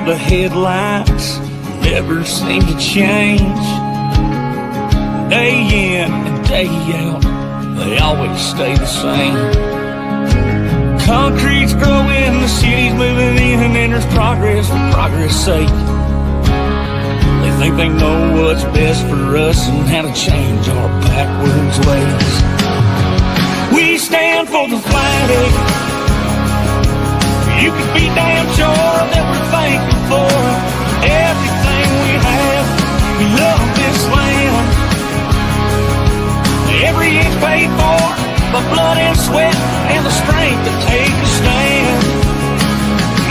the headlights never seem to change. Day in and day out, they always stay the same. Concrete's growing, the city's moving in, and there's progress for progress' sake. They think they know what's best for us and how to change our backwards ways. We stand for the flag. You can be damn sure that we're thankful for everything we have. We love this land. Every inch paid for by blood and sweat and the strength to take a stand.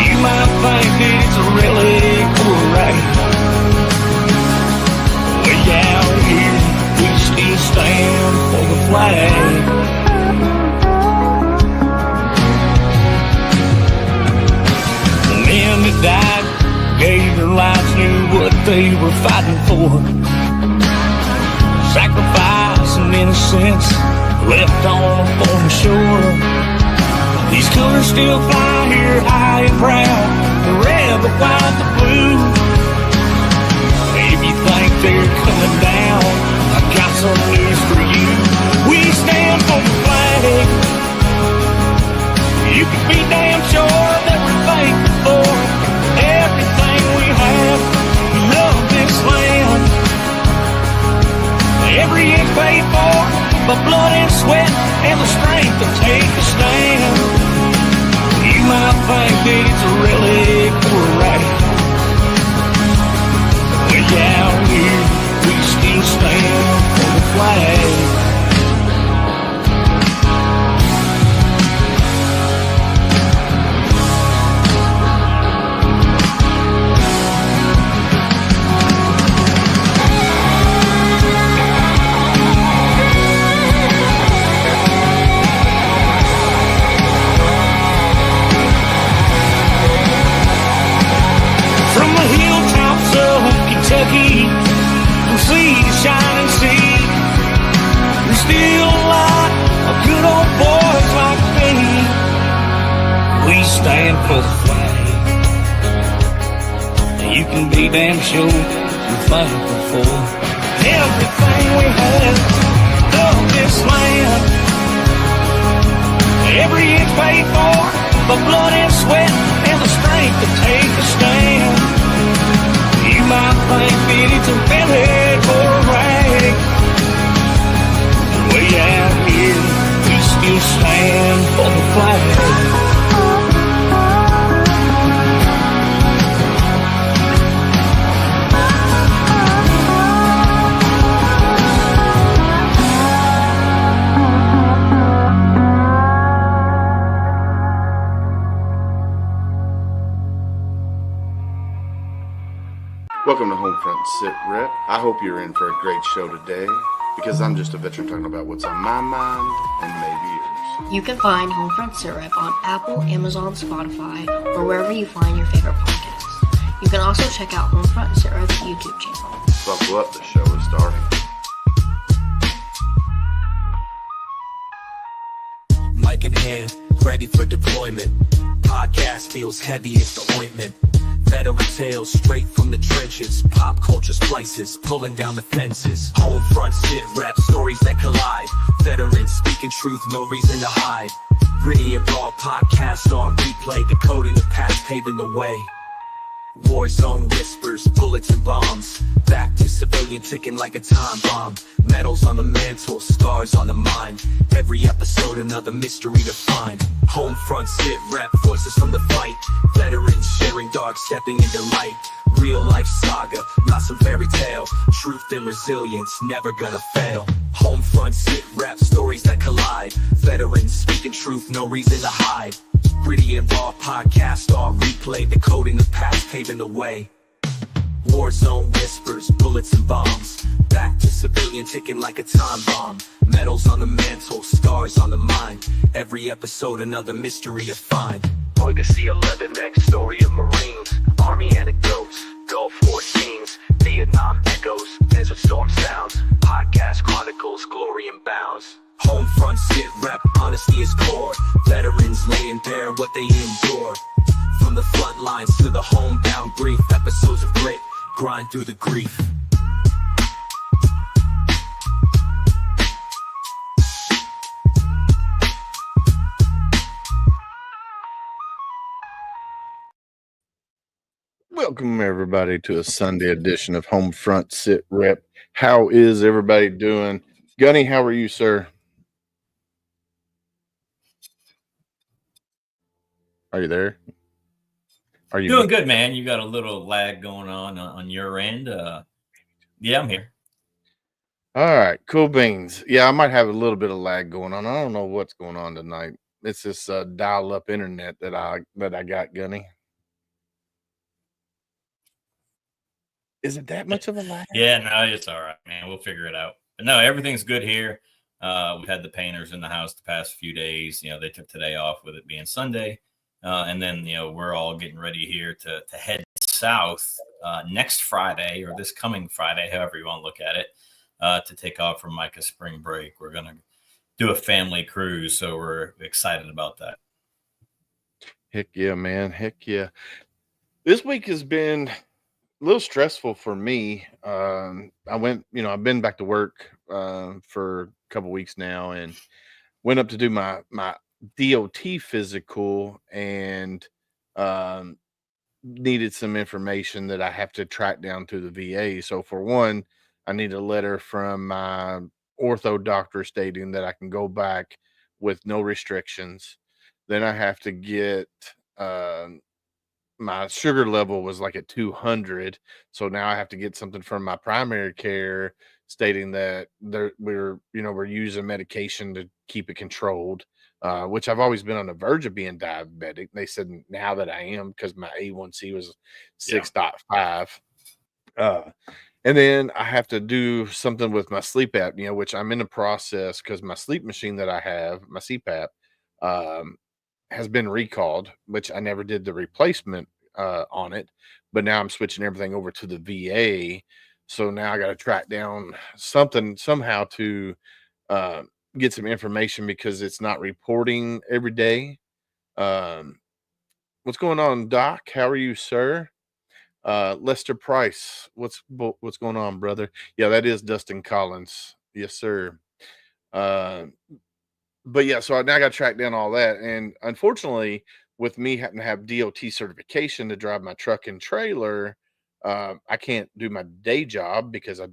You might think that it's a really cool ride. Way out here, we still stand for the flag. The men that died, gave their lives, knew what they were fighting for. Sacrifice and innocence left on a foreign shore. These colors still fly here high and proud, the red, the white, the blue. If you think they're coming down, I got some news for you. We stand for the flag. You can be damn sure that we're thankful for everything we have. We love this land. Every inch paid for by blood and sweat and the strength to take a stand. You might think that it's a really cool ride. Way out here, we still stand for the flag. From sea to shining sea, there's still a lot of good old boys like me. We stand for the flag. You can be damn sure we're thankful for everything we have. Love this land. Every inch paid for by blood and sweat and the strength to take a stand. You might think that it's a really cool rag. Way out here, we still stand for the flag. Welcome to HomeFront Sitrep. I hope you're in for a great show today, because I'm just a veteran talking about what's on my mind and maybe yours. You can find HomeFront Sitrep on Apple, Amazon, Spotify, or wherever you find your favorite podcasts. You can also check out HomeFront Sitrep's YouTube channel. Buckle up, the show is starting. Mic in hand, ready for deployment. Podcast feels heavy as the ointment. Veteran tales straight from the trenches. Pop culture splices, pulling down the fences. HomeFront Sitrep, stories that collide. Veterans speaking truth, no reason to hide. Gritty and raw podcasts on replay, decoding the past, paving the way. War zone whispers, bullets and bombs. Back to civilian ticking like a time bomb. Medals on the mantle, scars on the mind. Every episode another mystery to find. HomeFront Sitrep, voices from the fight. Veterans sharing dark, stepping into light. Real life saga, not some fairy tale. Truth and resilience, never gonna fail. HomeFront Sitrep, stories that collide. Veterans speaking truth, no reason to hide. Gritty and raw podcast on replay, decoding the past, paving the way. War zone whispers, bullets and bombs. Back to civilian ticking like a time bomb. Medals on the mantle, scars on the mind. Every episode another mystery to find. Legacy 11X, story of Marines. Army anecdotes, Gulf War scenes. Vietnam echoes, Desert Storm sounds. Podcast chronicles, glory and bounds. HomeFront Sitrep, honesty is core. Veterans laying bare what they endure. From the front lines to the home Homebound grief, episodes of grit, grind through the grief. Welcome everybody to a Sunday edition of Homefront Sitrep. How is everybody doing? Gunny, how are you, sir? Are you there? Are you Doing good, man? You got a little lag going on your end. Yeah, I'm here. All right, cool beans. Yeah, I might have a little bit of lag going on. I don't know what's going on tonight. It's this dial-up internet that I got, Gunny. Is it that much of a lag? Yeah, no, it's all right, man. We'll figure it out. But no, everything's good here. We've had the painters in the house the past few days. You know, they took today off with it being Sunday. And then, you know, we're all getting ready here to head south next Friday or this coming Friday, however you want to look at it, to take off from Micah's spring break. We're going to do a family cruise, so we're excited about that. Heck yeah, man. Heck yeah. This week has been a little stressful for me. I've been back to work for a couple weeks now and went up to do my DOT physical and needed some information that I have to track down to the VA. So for one, I need a letter from my ortho doctor stating that I can go back with no restrictions. Then I have to get my sugar level was like at 200, so now I have to get something from my primary care stating that we're using medication to keep it controlled, which I've always been on the verge of being diabetic. They said now that I am, because my A1C was 6.5. And then I have to do something with my sleep apnea, which I'm in the process, because my sleep machine that I have, my CPAP, has been recalled, which I never did the replacement on it, but now I'm switching everything over to the VA. So now I got to track down something somehow to get some information, because it's not reporting every day. What's going on, Doc? How are you, sir? Lester Price, what's going on, brother? Yeah, that is Dustin Collins. Yes, sir. But yeah, so I now got to track down all that. And unfortunately, with me having to have DOT certification to drive my truck and trailer, I can't do my day job because I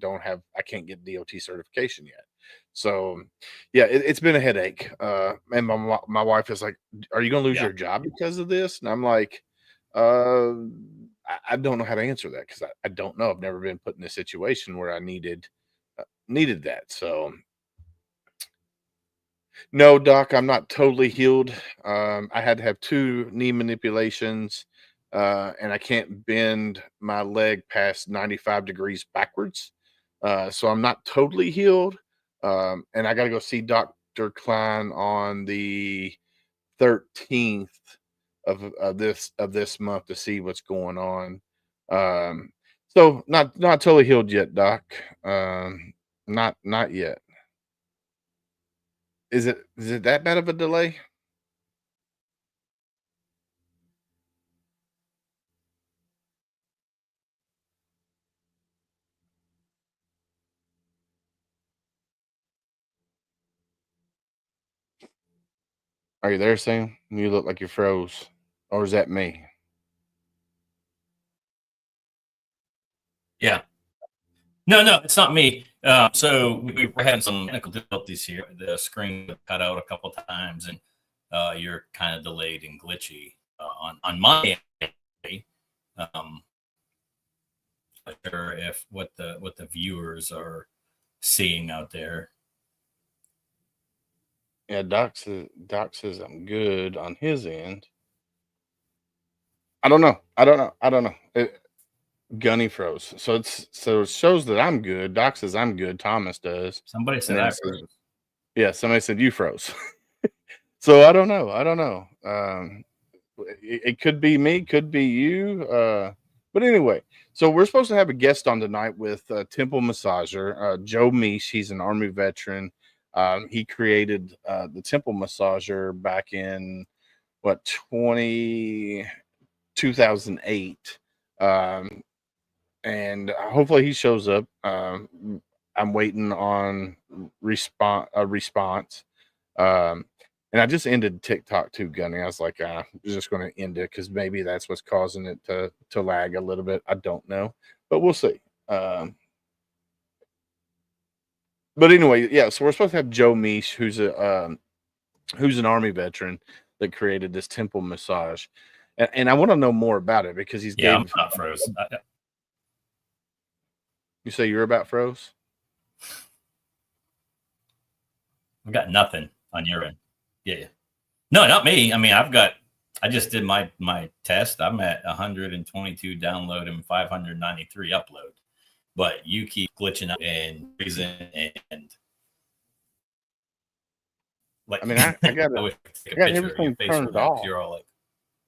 can't get DOT certification yet. So yeah, it's been a headache. And my wife is like, "Are you going to lose your job because of this?" And I'm like, I don't know how to answer that, because I don't know. I've never been put in a situation where I needed that. So no, doc, I'm not totally healed. I had to have 2 knee manipulations, and I can't bend my leg past 95 degrees backwards. So I'm not totally healed. And I got to go see Dr. Klein on the 13th of this month to see what's going on. So not totally healed yet, doc. Not yet. Is it that bad of a delay? Are you there, Sam? You look like you froze. Or is that me? Yeah. No, it's not me. So we're having some technical difficulties here. The screen cut out a couple times, and you're kind of delayed and glitchy on my end. Not sure if what the viewers are seeing out there. Yeah, Doc says I'm good on his end. I don't know. Gunny froze. So it shows that I'm good. Doc says I'm good. Thomas does. Somebody said I froze. Yeah, somebody said you froze. So I don't know. It could be me, could be you. But anyway, so we're supposed to have a guest on tonight with Temple Massager, Joe Meesh. He's an Army veteran. He created the Temple Massager back in 2008. And hopefully he shows up. I'm waiting on a response. And I just ended TikTok too, Gunny. I was like, I'm just going to end it because maybe that's what's causing it to lag a little bit. I don't know, but we'll see. But anyway, yeah. So we're supposed to have Joe Meese, who's an Army veteran that created this temple massage, and I want to know more about it because he's Yeah, gave. I'm not froze. You say you're about froze? I've got nothing on your end. Yeah. No, not me. I mean, I just did my test. I'm at 122 download and 593 upload. But you keep glitching out and freezing and like I mean, I got everything turned off. You're all like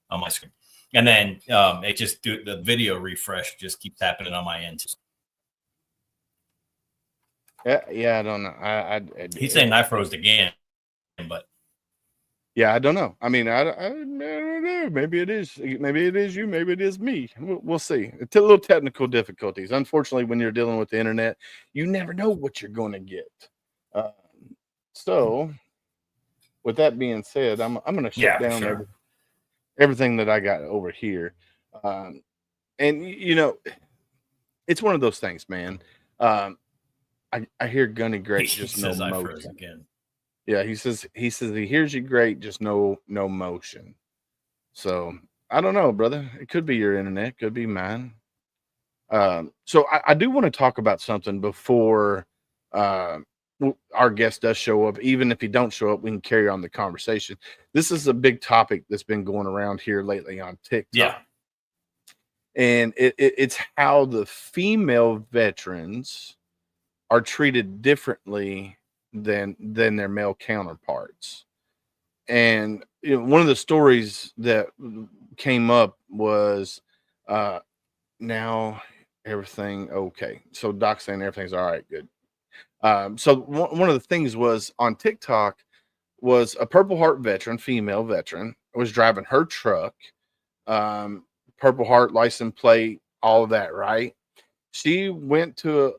on my screen. And then it just the video refresh just keeps happening on my end. Yeah, I don't know. He's saying I froze again, but yeah, I don't know. I mean, I don't know. Maybe it is you. Maybe it is me. We'll see. It's a little technical difficulties. Unfortunately, when you're dealing with the internet, you never know what you're going to get. So, with that being said, I'm going to shut down everything that I got over here. And it's one of those things, man. I hear Gunny great, just no motion. Again. Yeah, he says he hears you great, just no motion. So I don't know, brother. It could be your internet, could be mine. So I do want to talk about something before our guest does show up. Even if he don't show up, we can carry on the conversation. This is a big topic that's been going around here lately on TikTok. Yeah. And it's how the female veterans are treated differently than their male counterparts. And one of the stories that came up was now everything okay. So Doc's saying everything's all right, good. So one of the things was on TikTok was a Purple Heart veteran, female veteran, was driving her truck, Purple Heart license plate, all of that, right? She went to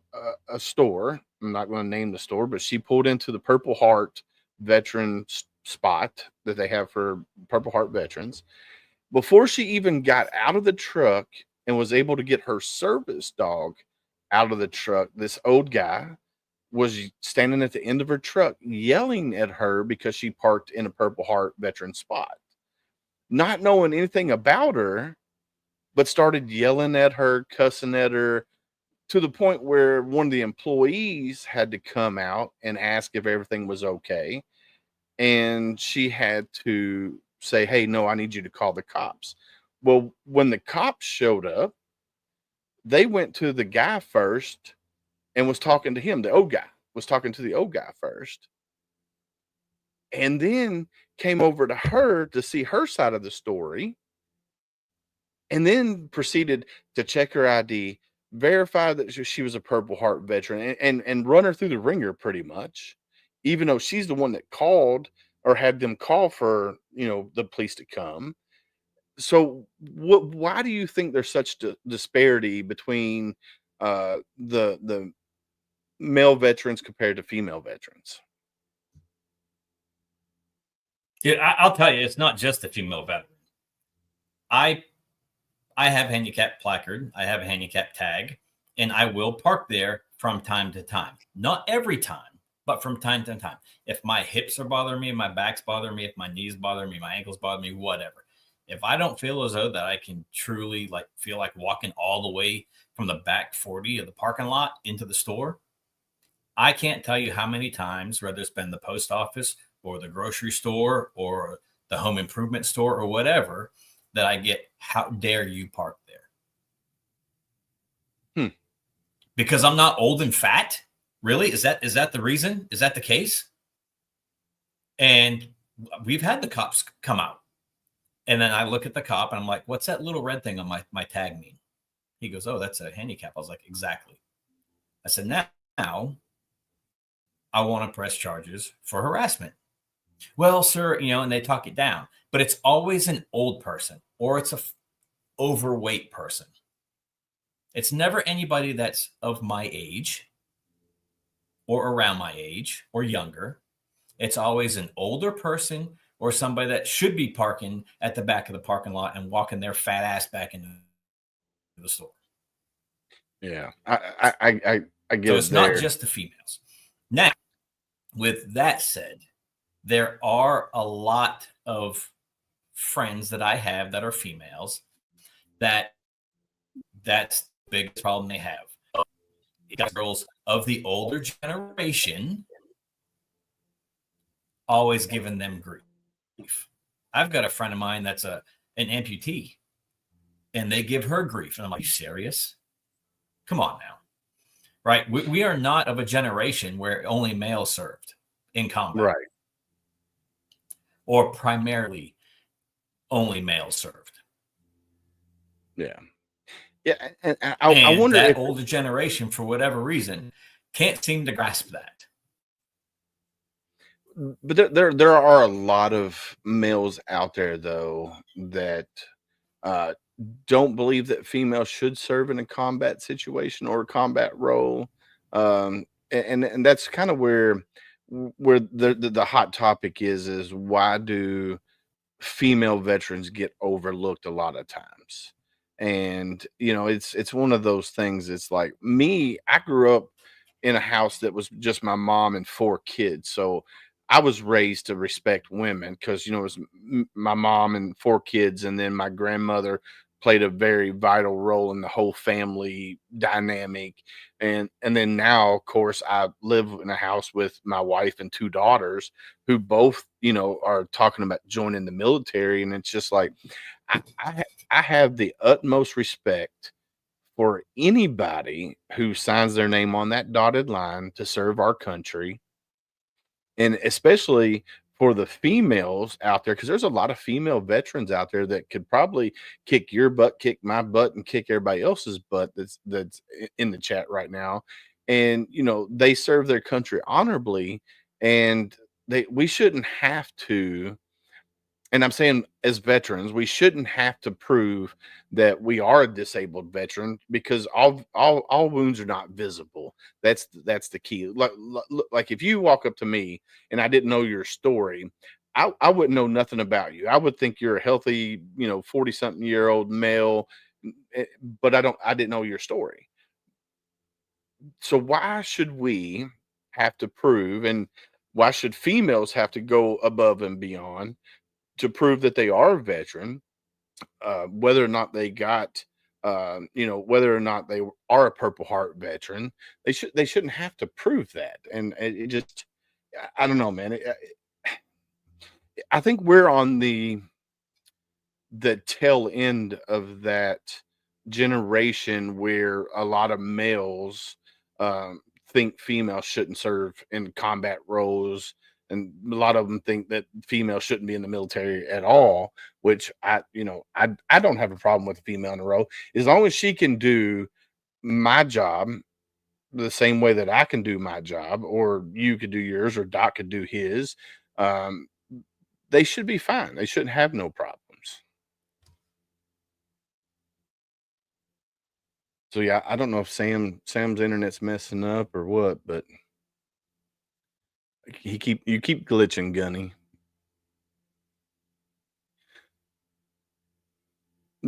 a store. I'm not going to name the store, but she pulled into the Purple Heart veteran spot that they have for Purple Heart veterans. Before she even got out of the truck and was able to get her service dog out of the truck, this old guy was standing at the end of her truck yelling at her because she parked in a Purple Heart veteran spot, not knowing anything about her, but started yelling at her, cussing at her, to the point where one of the employees had to come out and ask if everything was okay. And she had to say, hey, no, I need you to call the cops. Well, when the cops showed up, they went to the guy first and was talking to him. The old guy was talking to the old guy first. And then came over to her to see her side of the story. And then proceeded to check her ID, verify that she was a Purple Heart veteran, and run her through the ringer pretty much, even though she's the one that called or had them call for, the police to come. So why do you think there's such disparity between the male veterans compared to female veterans? Yeah, I'll tell you, it's not just the female veteran. I have handicap placard. I have a handicap tag, and I will park there from time to time. Not every time, but from time to time. If my hips are bothering me, my back's bothering me, if my knees bother me, my ankles bother me, whatever. If I don't feel as though that I can truly feel like walking all the way from the back 40 of the parking lot into the store, I can't tell you how many times, whether it's been the post office or the grocery store or the home improvement store or whatever, that I get, how dare you park there? Because I'm not old and fat? Really? Is that the reason? Is that the case? And we've had the cops come out. And then I look at the cop and I'm like, what's that little red thing on my tag mean? He goes, oh, that's a handicap. I was like, exactly. I said, now I want to press charges for harassment. Well, sir, and they talk it down. But it's always an old person or it's a overweight person. It's never anybody that's of my age or around my age or younger. It's always an older person or somebody that should be parking at the back of the parking lot and walking their fat ass back into the store. Yeah, I get So it it's not there. just the females. Now, with that said, there are a lot of friends that I have that are females that's the biggest problem they have. Girls of the older generation always giving them grief. I've got a friend of mine that's an amputee, and they give her grief. And I'm like, you serious? Come on now. Right? We are not of a generation where only males served in combat. Right. Or primarily only males served. Yeah. Yeah. And I wonder that if older generation, for whatever reason, can't seem to grasp that. but there are a lot of males out there though that uh don't believe that females should serve in a combat situation or a combat role. And that's kind of where the hot topic is why do female veterans get overlooked a lot of times. And it's one of those things. It's like me, I grew up in a house that was just my mom and 4 kids. So I was raised to respect women because it was my mom and 4 kids, and then my grandmother played a very vital role in the whole family dynamic. And then now, of course, I live in a house with my wife and 2 daughters who both are talking about joining the military. And it's just like I have the utmost respect for anybody who signs their name on that dotted line to serve our country, and especially for the females out there, because there's a lot of female veterans out there that could probably kick your butt, kick my butt, and kick everybody else's butt in the chat right now. And they serve their country honorably, and we shouldn't have to. And I'm saying, as veterans, we shouldn't have to prove that we are a disabled veteran, because all wounds are not visible. That's the key. Like if you walk up to me and I didn't know your story, I wouldn't know nothing about you. I would think you're a healthy, 40-something-year-old male, but I didn't know your story. So why should we have to prove, and why should females have to go above and beyond to prove that they are a veteran, whether or not they got, whether or not they are a Purple Heart veteran? They shouldn't have to prove that. And it just, I don't know, man. I think we're on the tail end of that generation where a lot of males think females shouldn't serve in combat roles, and a lot of them think that females shouldn't be in the military at all. Which I don't have a problem with a female in a role, as long as she can do my job the same way that I can do my job, or you could do yours, or Doc could do his. Um, they should be fine. They shouldn't have no problems. So yeah, I don't know if Sam's internet's messing up or what, but you keep glitching, Gunny.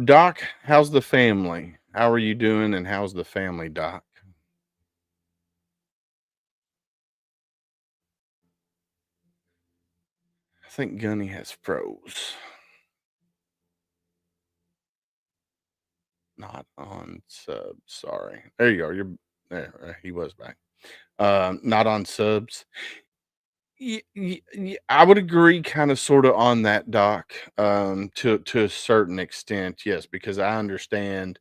Doc, how's the family? How are you doing, and how's the family, Doc? I think Gunny has froze. Not on sub. Sorry. There you go. You're there. He was back. Not on subs. I would agree, kind of, sort of, on that, Doc. To a certain extent, yes, because I understand.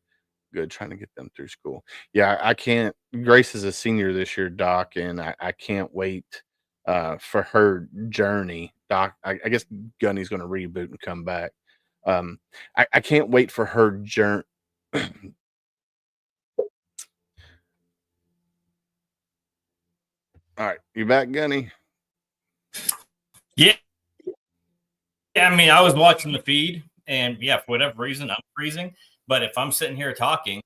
Good, trying to get them through school. Yeah, I can't. Grace is a senior this year, Doc, and I can't wait for her journey, Doc. I guess Gunny's going to reboot and come back. I can't wait for her journey. All right, you back, Gunny? Yeah. I mean, I was watching the feed, and yeah, for whatever reason, I'm freezing. But if I'm sitting here talking,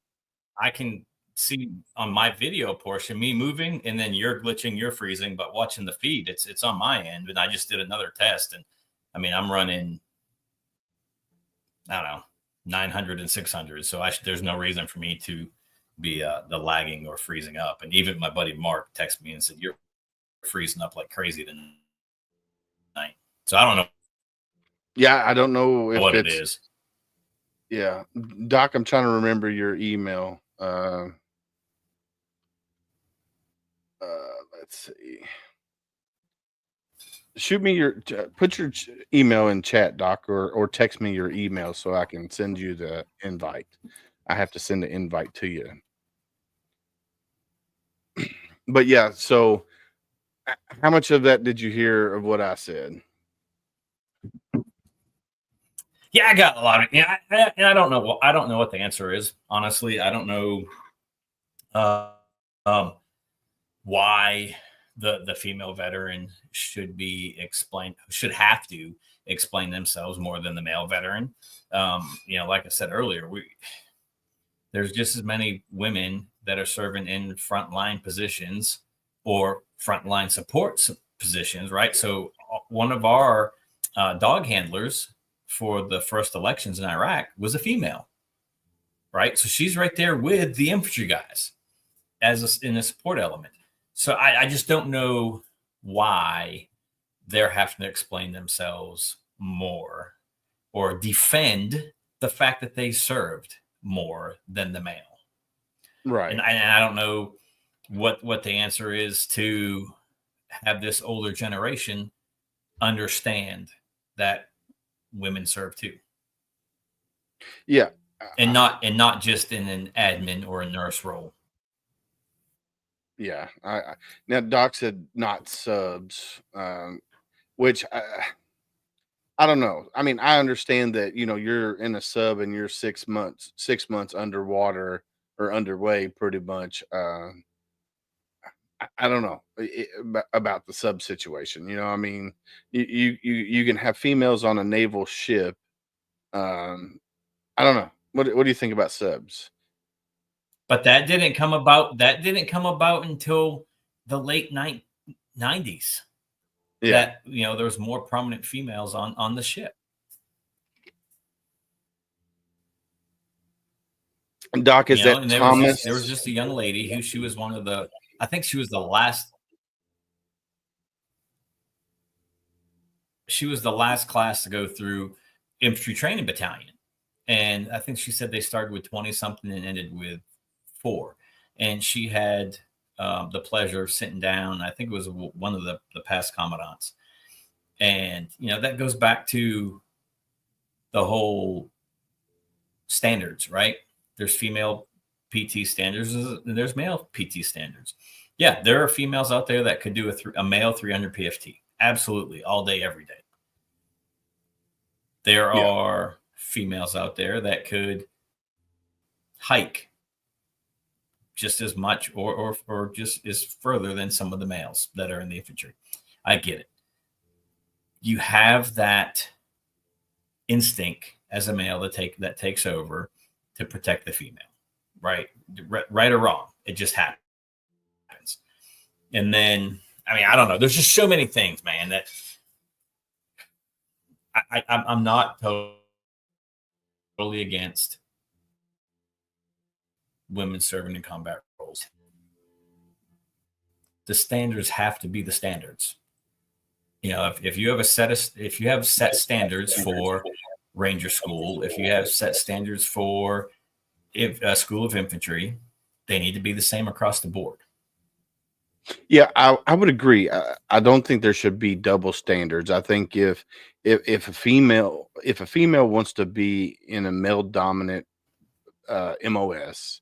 I can see on my video portion me moving, and then you're glitching, you're freezing, but watching the feed, it's on my end. And I just did another test, and I mean, I'm running, I don't know, 900 and 600. So there's no reason for me to be the lagging or freezing up. And even my buddy Mark texted me and said, "You're freezing up like crazy tonight." So I don't know Yeah, I don't know if what it it's is. yeah. Doc, I'm trying to remember your email. Let's see. Shoot me put your email in chat, Doc, or text me your email so I can send you the invite. I have to send the invite to you. But yeah, so how much of that did you hear of what I said? Yeah, I got a lot of, yeah, and I don't know. I don't know what the answer is. Honestly, I don't know why the female veteran should have to explain themselves more than the male veteran. Like I said earlier, there's just as many women that are serving in frontline positions or frontline support positions, right? So one of our dog handlers for the first elections in Iraq was a female, right? So she's right there with the infantry guys in a support element. So I just don't know why they're having to explain themselves more or defend the fact that they served more than the male. Right. And I don't know what the answer is to have this older generation understand that women serve too. Yeah. And not just in an admin or a nurse role. Yeah. Now Doc said not subs, which I don't know. I mean, I understand that, you're in a sub and you're 6 months underwater or underway pretty much. I don't know about the sub situation. I mean, you can have females on a naval ship. I don't know. What do you think about subs? But that didn't come about. That didn't come about until the late 90s. Yeah. That there was more prominent females on the ship. Doc, is that Thomas? There was just a young lady who she was one of the. I think she was the last. She was the last class to go through infantry training battalion, and I think she said they started with 20 something and ended with 4. And she had the pleasure of sitting down. I think it was one of the past commandants, and that goes back to the whole standards, right? There's female PT standards and there's male PT standards. Yeah, there are females out there that could do a male 300 PFT. Absolutely, all day, every day. There are females out there that could hike just as much or just as further than some of the males that are in the infantry. I get it. You have that instinct as a male that takes over to protect the female, right? Right or wrong, it just happens. And then, I mean, I don't know. There's just so many things, man, that I'm not totally against women serving in combat roles. The standards have to be the standards. If you have set standards for Ranger School, if you have set standards for School of Infantry, they need to be the same across the board. Yeah, I would agree. I don't think there should be double standards. I think if a female wants to be in a male dominant MOS,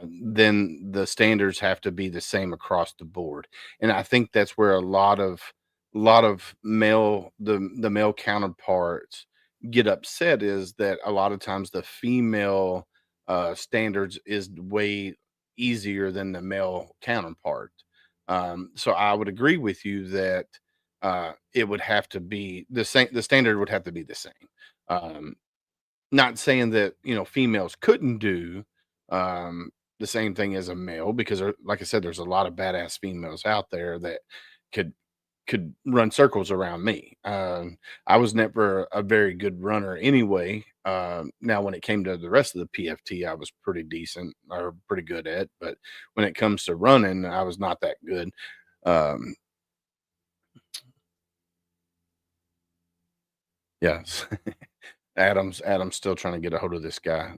then the standards have to be the same across the board. And I think that's where a lot of the male counterparts get upset, is that a lot of times the female standards is way easier than the male counterpart. So I would agree with you that it would have to be the same. The standard would have to be the same. Not saying that females couldn't do the same thing as a male, because like I said, there's a lot of badass females out there that could run circles around me. I was never a very good runner anyway. Now, when it came to the rest of the PFT, I was pretty decent or pretty good at, but when it comes to running, I was not that good. Um, yes. Adam's still trying to get a hold of this guy,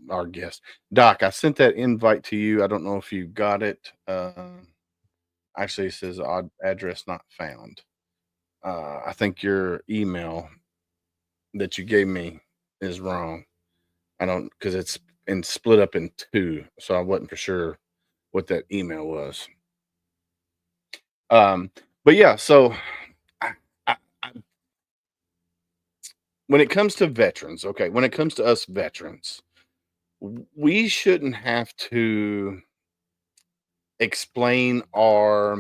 our guest. Doc, I sent that invite to you. I don't know if you got it. Actually, it says odd address not found. I think your email that you gave me is wrong. I don't, because it's split up in two, so I wasn't for sure what that email was. But yeah, so I, when it comes to veterans, okay, when it comes to us veterans, we shouldn't have to explain our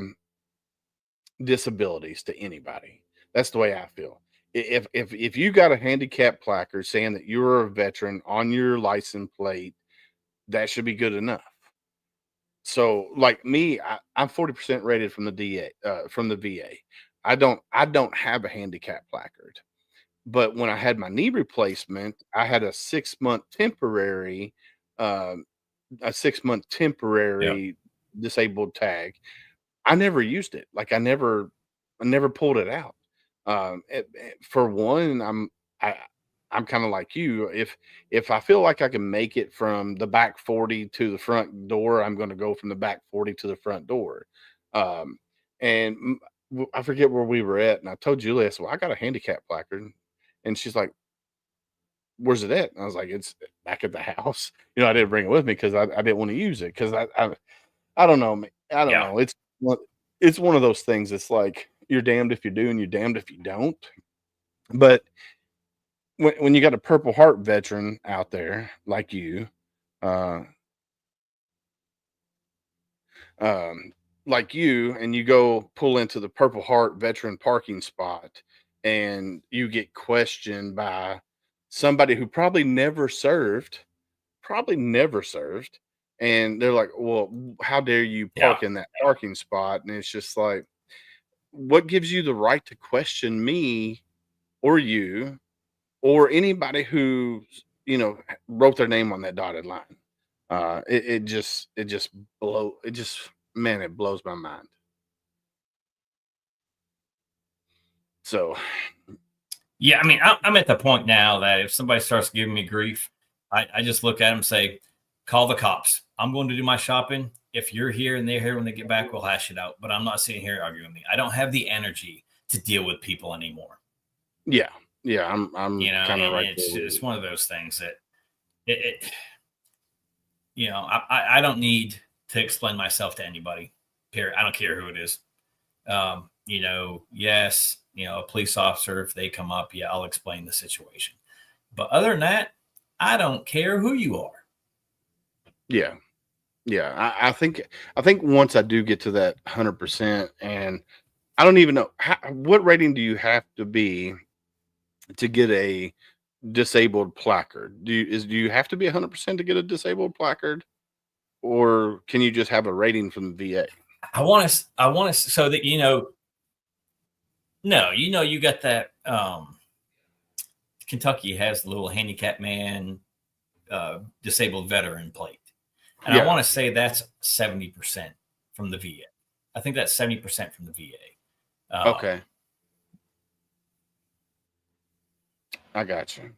disabilities to anybody. That's the way I feel. If you got a handicap placard saying that you're a veteran on your license plate, that should be good enough. So, like me, I'm 40% rated from the VA. I don't have a handicap placard, but when I had my knee replacement, I had um, a 6 month Yeah. temporary disabled tag. I never used it. Like I never pulled it out. For one, I, I'm kind of like you. If I feel like I can make it from the back 40 to the front door, I'm going to go from the back 40 to the front door. Um, and I forget where we were at, and I told Julia, I said, "Well, I got a handicap placard," and she's like, "Where's it at?" And I was like, "It's back at the house." I didn't bring it with me because I didn't want to use it because I don't know. I don't Yeah. know. It's one of those things. It's like you're damned if you do and you're damned if you don't. But when you got a Purple Heart veteran out there like you, uh, um, and you go pull into the Purple Heart veteran parking spot, and you get questioned by somebody who probably never served, and they're like, "Well, how dare you Yeah. park in that parking spot?" And it's just like, what gives you the right to question me or you or anybody who wrote their name on that dotted line? It just man, it blows my mind. So Yeah, I mean, I'm at the point now that if somebody starts giving me grief, I just look at them and say, call the cops. I'm going to do my shopping. If you're here and they're here when they get back, we'll hash it out. But I'm not sitting here arguing with me. I don't have the energy to deal with people anymore. yeah, I'm kind of And right it's there with it's you. one of those things that it I don't need to explain myself to anybody. Period. I don't care who it is. Yes, a police officer, if they come up, yeah, I'll explain the situation. But other than that, I don't care who you are. Yeah, yeah. I think once I do get to that 100%, and I don't even know what rating do you have to be to get a disabled placard? Do you have to be 100% to get a disabled placard, or can you just have a rating from the VA? I want to, so that, no, you got that, Kentucky has the little handicap man, disabled veteran plate. And I Yeah. want to say that's 70% from the VA. I think that's 70% from the VA. Okay. I got you.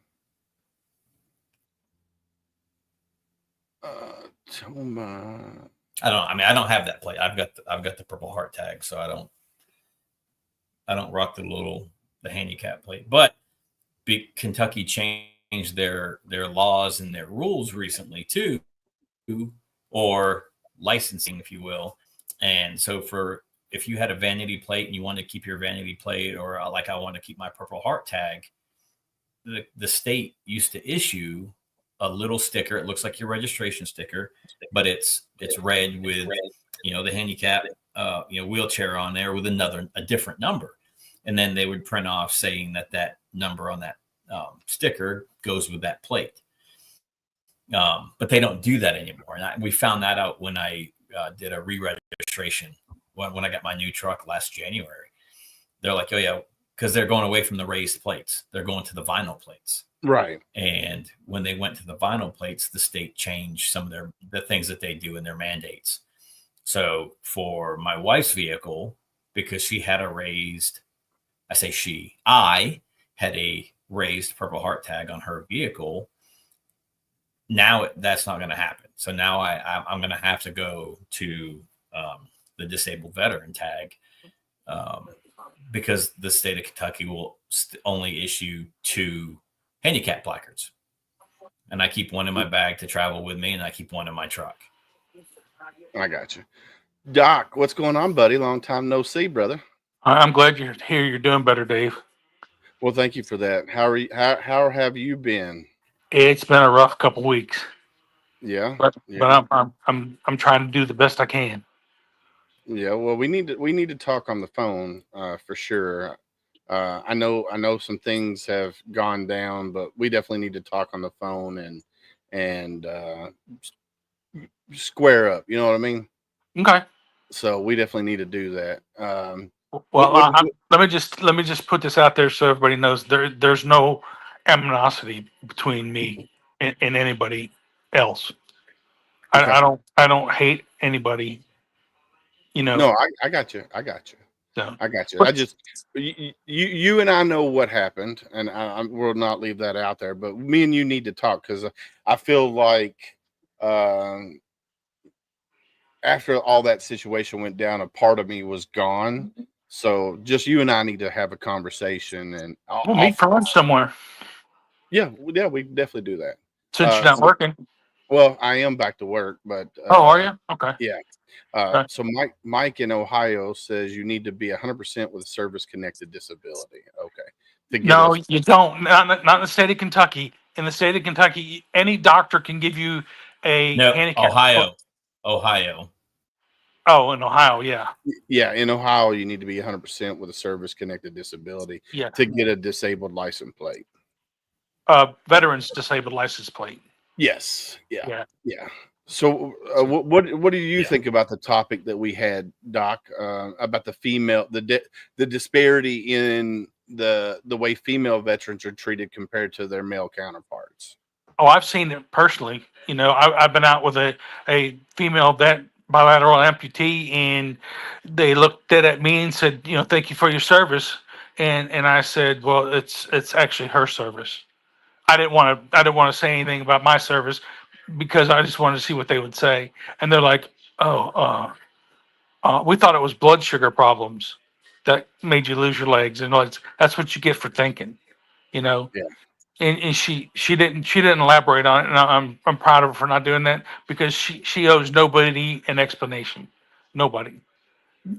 Tell my I don't have that plate. I've got the Purple Heart tag, so I don't rock the handicap plate. But Kentucky changed their laws and their rules recently too, or licensing, if you will. And so if you had a vanity plate and you wanted to keep your vanity plate, or like I want to keep my Purple Heart tag, the state used to issue a little sticker. It looks like your registration sticker, but it's red with the handicap wheelchair on there with a different number, and then they would print off saying that number on that sticker goes with that plate. But they don't do that anymore. And we found that out when I did a re-registration when I got my new truck last January. They're like, oh yeah, because they're going away from the raised plates. They're going to the vinyl plates. Right. And when they went to the vinyl plates, the state changed some of the things that they do in their mandates. So for my wife's vehicle, because she had a raised, I had a raised Purple Heart tag on her vehicle. Now that's not going to happen. So now I'm going to have to go to the disabled veteran tag because the state of Kentucky will only issue 2 handicap placards. And I keep one in my bag to travel with me, and I keep one in my truck. I got you. Doc, what's going on, buddy? Long time no see, brother. I'm glad you're here. You're doing better, Dave. Well, thank you for that. How are you? How have you been? It's been a rough couple weeks, Yeah. but Yeah. I'm trying to do the best I can. Yeah. Well, we need to talk on the phone for sure. I know some things have gone down, but we definitely need to talk on the phone and square up. You know what I mean? Okay. So we definitely need to do that. Well, let me just put this out there so everybody knows there's no animosity between me and anybody else. Okay. I don't hate anybody. You know. No, I got you. I got you. So, I got you. but- I just you and I know what happened, and I will not leave that out there. But me and you need to talk because I feel like after all that situation went down, a part of me was gone. So just you and I need to have a conversation, and we'll meet for lunch somewhere yeah, we can definitely do that. since you're not working. Well, I am back to work, but Oh, are you? Okay. yeah. Okay. So Mike in Ohio says you need to be 100% with a service-connected disability. Okay. No, you don't. Not in the state of Kentucky. In the state of Kentucky, any doctor can give you a handicap. Ohio. Oh, in Ohio, yeah. Yeah, in Ohio, you need to be 100% with a service-connected disability Yeah. to get a disabled license plate. Veterans disabled license plate. Yes. Yeah. Yeah. So, what do you think about the topic that we had, Doc, about the disparity in the way female veterans are treated compared to their male counterparts? Oh, I've seen it personally. You know, I've been out with a female bilateral amputee, and they looked at me and said, you know, thank you for your service. And I said, well, it's actually her service. I didn't want to say anything about my service because I just wanted to see what they would say. And they're like, oh, we thought it was blood sugar problems that made you lose your legs, and that's what you get for thinking, you know. Yeah. And she didn't elaborate on it, and I'm proud of her for not doing that because she owes nobody an explanation, nobody,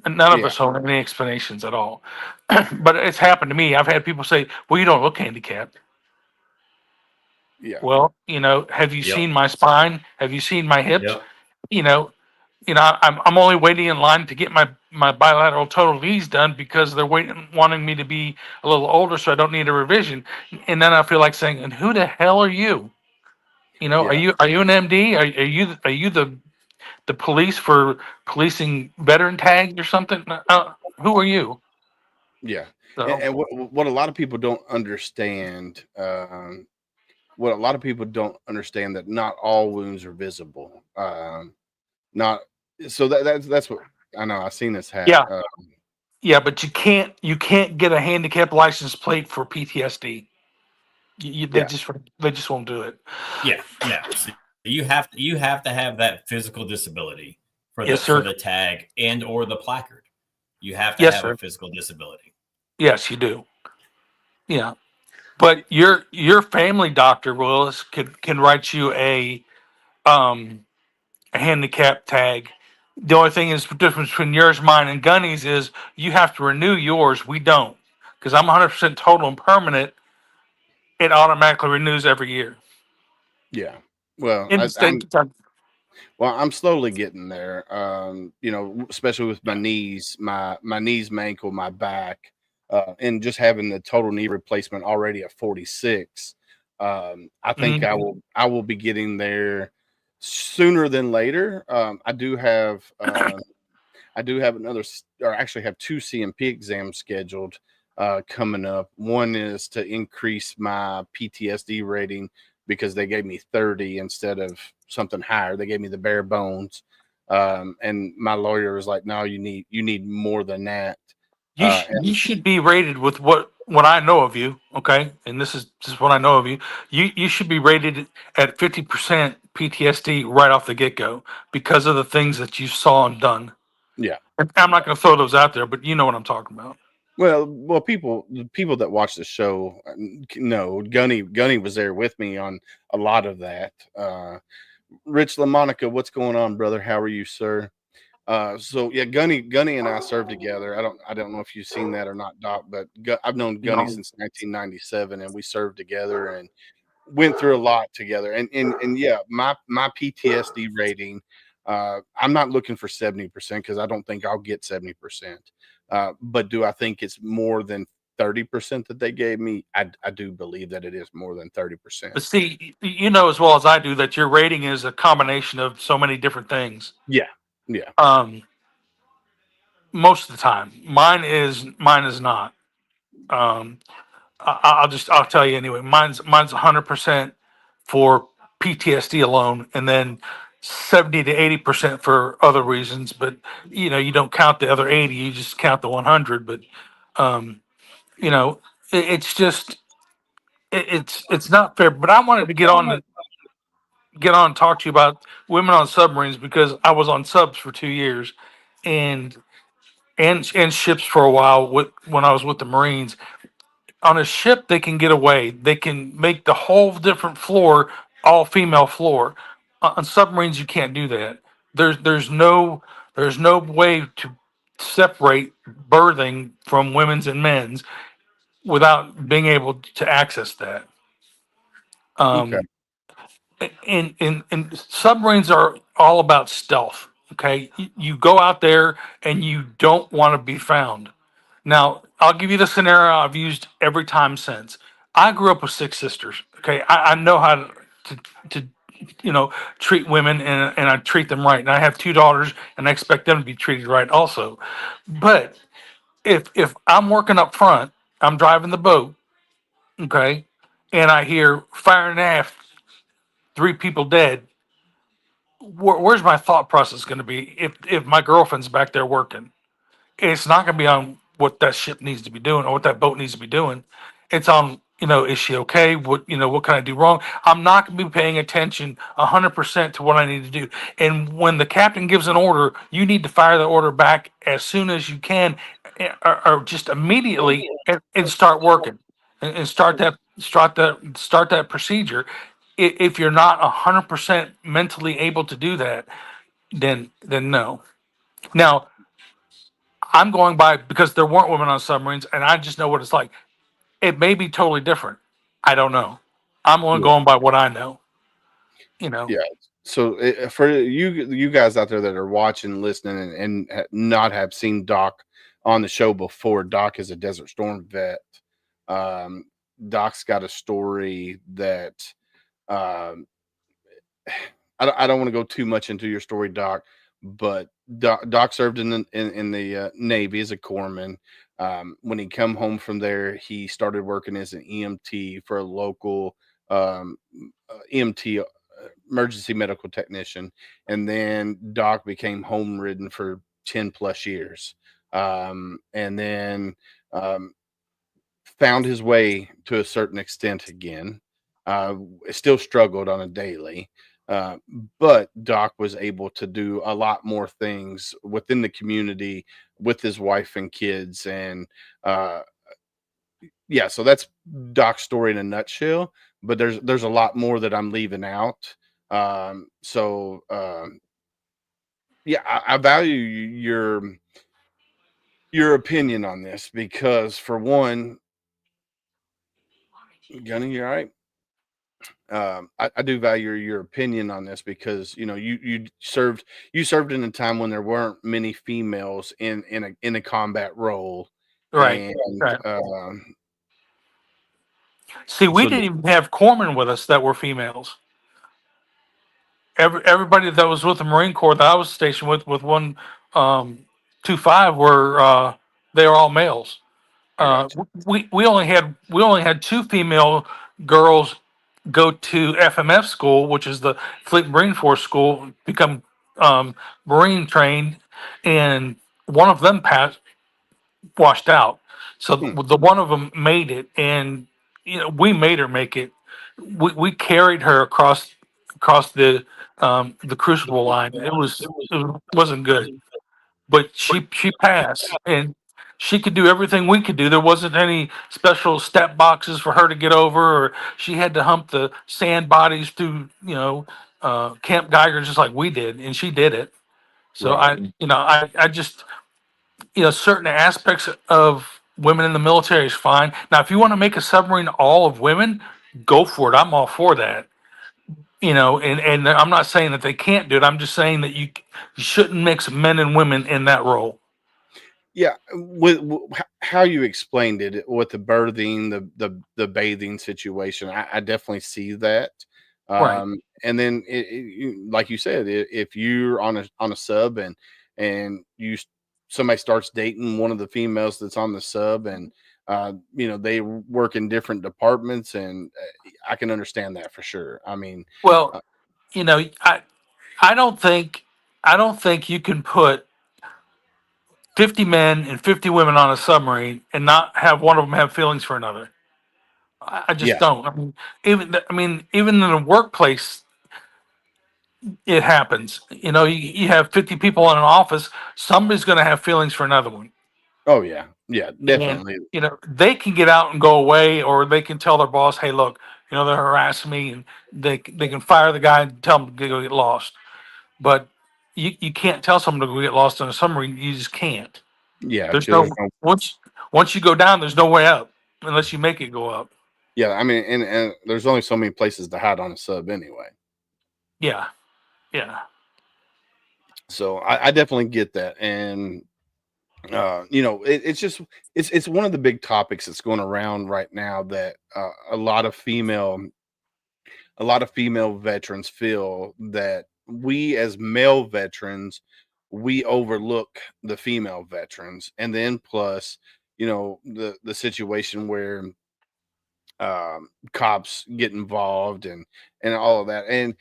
and none of us owe any explanations at all. But it's happened to me. I've had people say, "Well, you don't look handicapped." Yeah. Well, you know, have you Yep. seen my spine? Have you seen my hips? Yep. You know, I'm only waiting in line to get my bilateral total knees done because they're wanting me to be a little older, so I don't need a revision. And then I feel like saying, "And who the hell are you? You know, Yeah. are you an MD? Are you the police for policing veteran tags or something? Who are you?" Yeah. So, And what a lot of people don't understand, that not all wounds are visible. Not so that's what I know. I've seen this happen. Yeah. yeah, but you can't get a handicap license plate for PTSD. They just won't do it. Yeah. No. So you have to have that physical disability for Yes, sir. the tag and or the placard. You have to Yes, have sir. a physical disability. Yes, you do. Yeah, but your family doctor, Willis, can write you a handicap tag. The only thing is the difference between yours, mine, and Gunny's is you have to renew yours. We don't, because I'm 100% total and permanent. It automatically renews every year. Yeah. Well, In the state of Kentucky. I'm slowly getting there. You know, especially with my knees, my knees, my ankle, my back, and just having the total knee replacement already at 46. I think I will be getting there sooner than later. I do have another, or actually have two CMP exams scheduled coming up. One is to increase my PTSD rating because they gave me 30 instead of something higher. They gave me the bare bones, and my lawyer was like, "No, you need more than that." You should be rated with what I know of you, okay? And this is just what I know of you. You should be rated at 50% PTSD right off the get go because of the things that you saw and done. Yeah. And I'm not going to throw those out there, but you know what I'm talking about. Well, people that watch the show know Gunny was there with me on a lot of that. Rich LaMonica, what's going on, brother? How are you, sir? So yeah, Gunny and I served together. I don't know if you've seen that or not, Doc, but I've known Gunny No. since 1997, and we served together and went through a lot together. And yeah, my PTSD rating. I'm not looking for 70% because I don't think I'll get 70%. But do I think it's more than 30% that they gave me? I do believe that it is more than 30%. But see, you know as well as I do that your rating is a combination of so many different things. Yeah, yeah, Most of the time, mine is not. Um, I'll tell you anyway. Mine's 100% for PTSD alone, and then 70 to 80% for other reasons. But you know, you don't count the other 80; you just count the 100. But um, you know, it's just it's not fair. But I wanted to get on and talk to you about women on submarines because I was on subs for 2 years, and and ships for a while when I was with the Marines. On a ship they can get away. They can make the whole different floor all female floor. On submarines you can't do that. There's no way to separate birthing from women's and men's without being able to access that. okay, Um, and submarines are all about stealth. Okay, you go out there and you don't want to be found. Now, I'll give you the scenario I've used every time since. I grew up with six sisters. Okay, I know how to you know treat women and I treat them right. And I have two daughters and I expect them to be treated right also. But if I'm working up front, I'm driving the boat, okay, and I hear fire and aft, three people dead. Where's my thought process going to be if my girlfriend's back there working? It's not going to be on what that ship needs to be doing or what that boat needs to be doing. It's on, you know, is she okay? What can I do wrong? I'm not going to be paying attention 100% to what I need to do. And when the captain gives an order, you need to fire the order back as soon as you can, or just immediately and start working and start that procedure. If you're not 100% mentally able to do that, then no. Now, I'm going by because there weren't women on submarines, and I just know what it's like. It may be totally different. I don't know. I'm only yeah, going by what I know. You know, yeah. So for you guys out there that are watching, listening, and not have seen Doc on the show before, Doc is a Desert Storm vet. Um, Doc's got a story that um, I don't want to go too much into your story, Doc, but Doc served in the Navy as a corpsman. When he come home from there, he started working as an EMT for a local um, EMT, emergency medical technician, and then Doc became home ridden for 10 plus years, and then um, found his way to a certain extent again. Still struggled on a daily, uh, but Doc was able to do a lot more things within the community with his wife and kids. And uh, yeah, so that's Doc's story in a nutshell. But there's a lot more that I'm leaving out. Yeah, I value your opinion on this because, for one, Gunny, you all right? I do value your opinion on this because you served in a time when there weren't many females in a combat role, right, and right. See, we So didn't even have corpsmen with us that were females. Everybody that was with the Marine Corps that I was stationed with one 25 were they were all males. I got you. We only had two female girls go to FMF school, which is the Fleet Marine Force school, become Marine trained, and one of them washed out. So Hmm. the one of them made it, and we made her make it. We carried her across the Crucible line. It wasn't good, but she passed, and she could do everything we could do. There wasn't any special step boxes for her to get over, or she had to hump the sand bodies through Camp Geiger just like we did, and she did it. So Right. I just certain aspects of women in the military is fine. Now, if you want to make a submarine all of women, go for it. I'm all for that. And I'm not saying that they can't do it. I'm just saying that you shouldn't mix men and women in that role. Yeah, with how you explained it with the birthing, the bathing situation, I definitely see that. Right. And then, like you said, if you're on a sub and somebody starts dating one of the females that's on the sub, and they work in different departments, and I can understand that for sure. I mean, Well, uh, I don't think you can put 50 men and 50 women on a submarine and not have one of them have feelings for another. I just yeah, don't. Even in the workplace, it happens. You have 50 people in an office. Somebody's going to have feelings for another one, oh yeah, and definitely, they can get out and go away, or they can tell their boss, "Hey, look, they're harassing me," and they can fire the guy and tell him to go get lost. But you can't tell someone to go get lost on a submarine. You just can't. yeah, There's because there's no no. once you go down, there's no way up unless you make it go up. Yeah, I mean, and there's only so many places to hide on a sub anyway. Yeah, yeah. So I definitely get that, and it's just it's one of the big topics that's going around right now that a lot of female veterans feel that we as male veterans we overlook the female veterans, and then plus the situation where cops get involved and all of that. And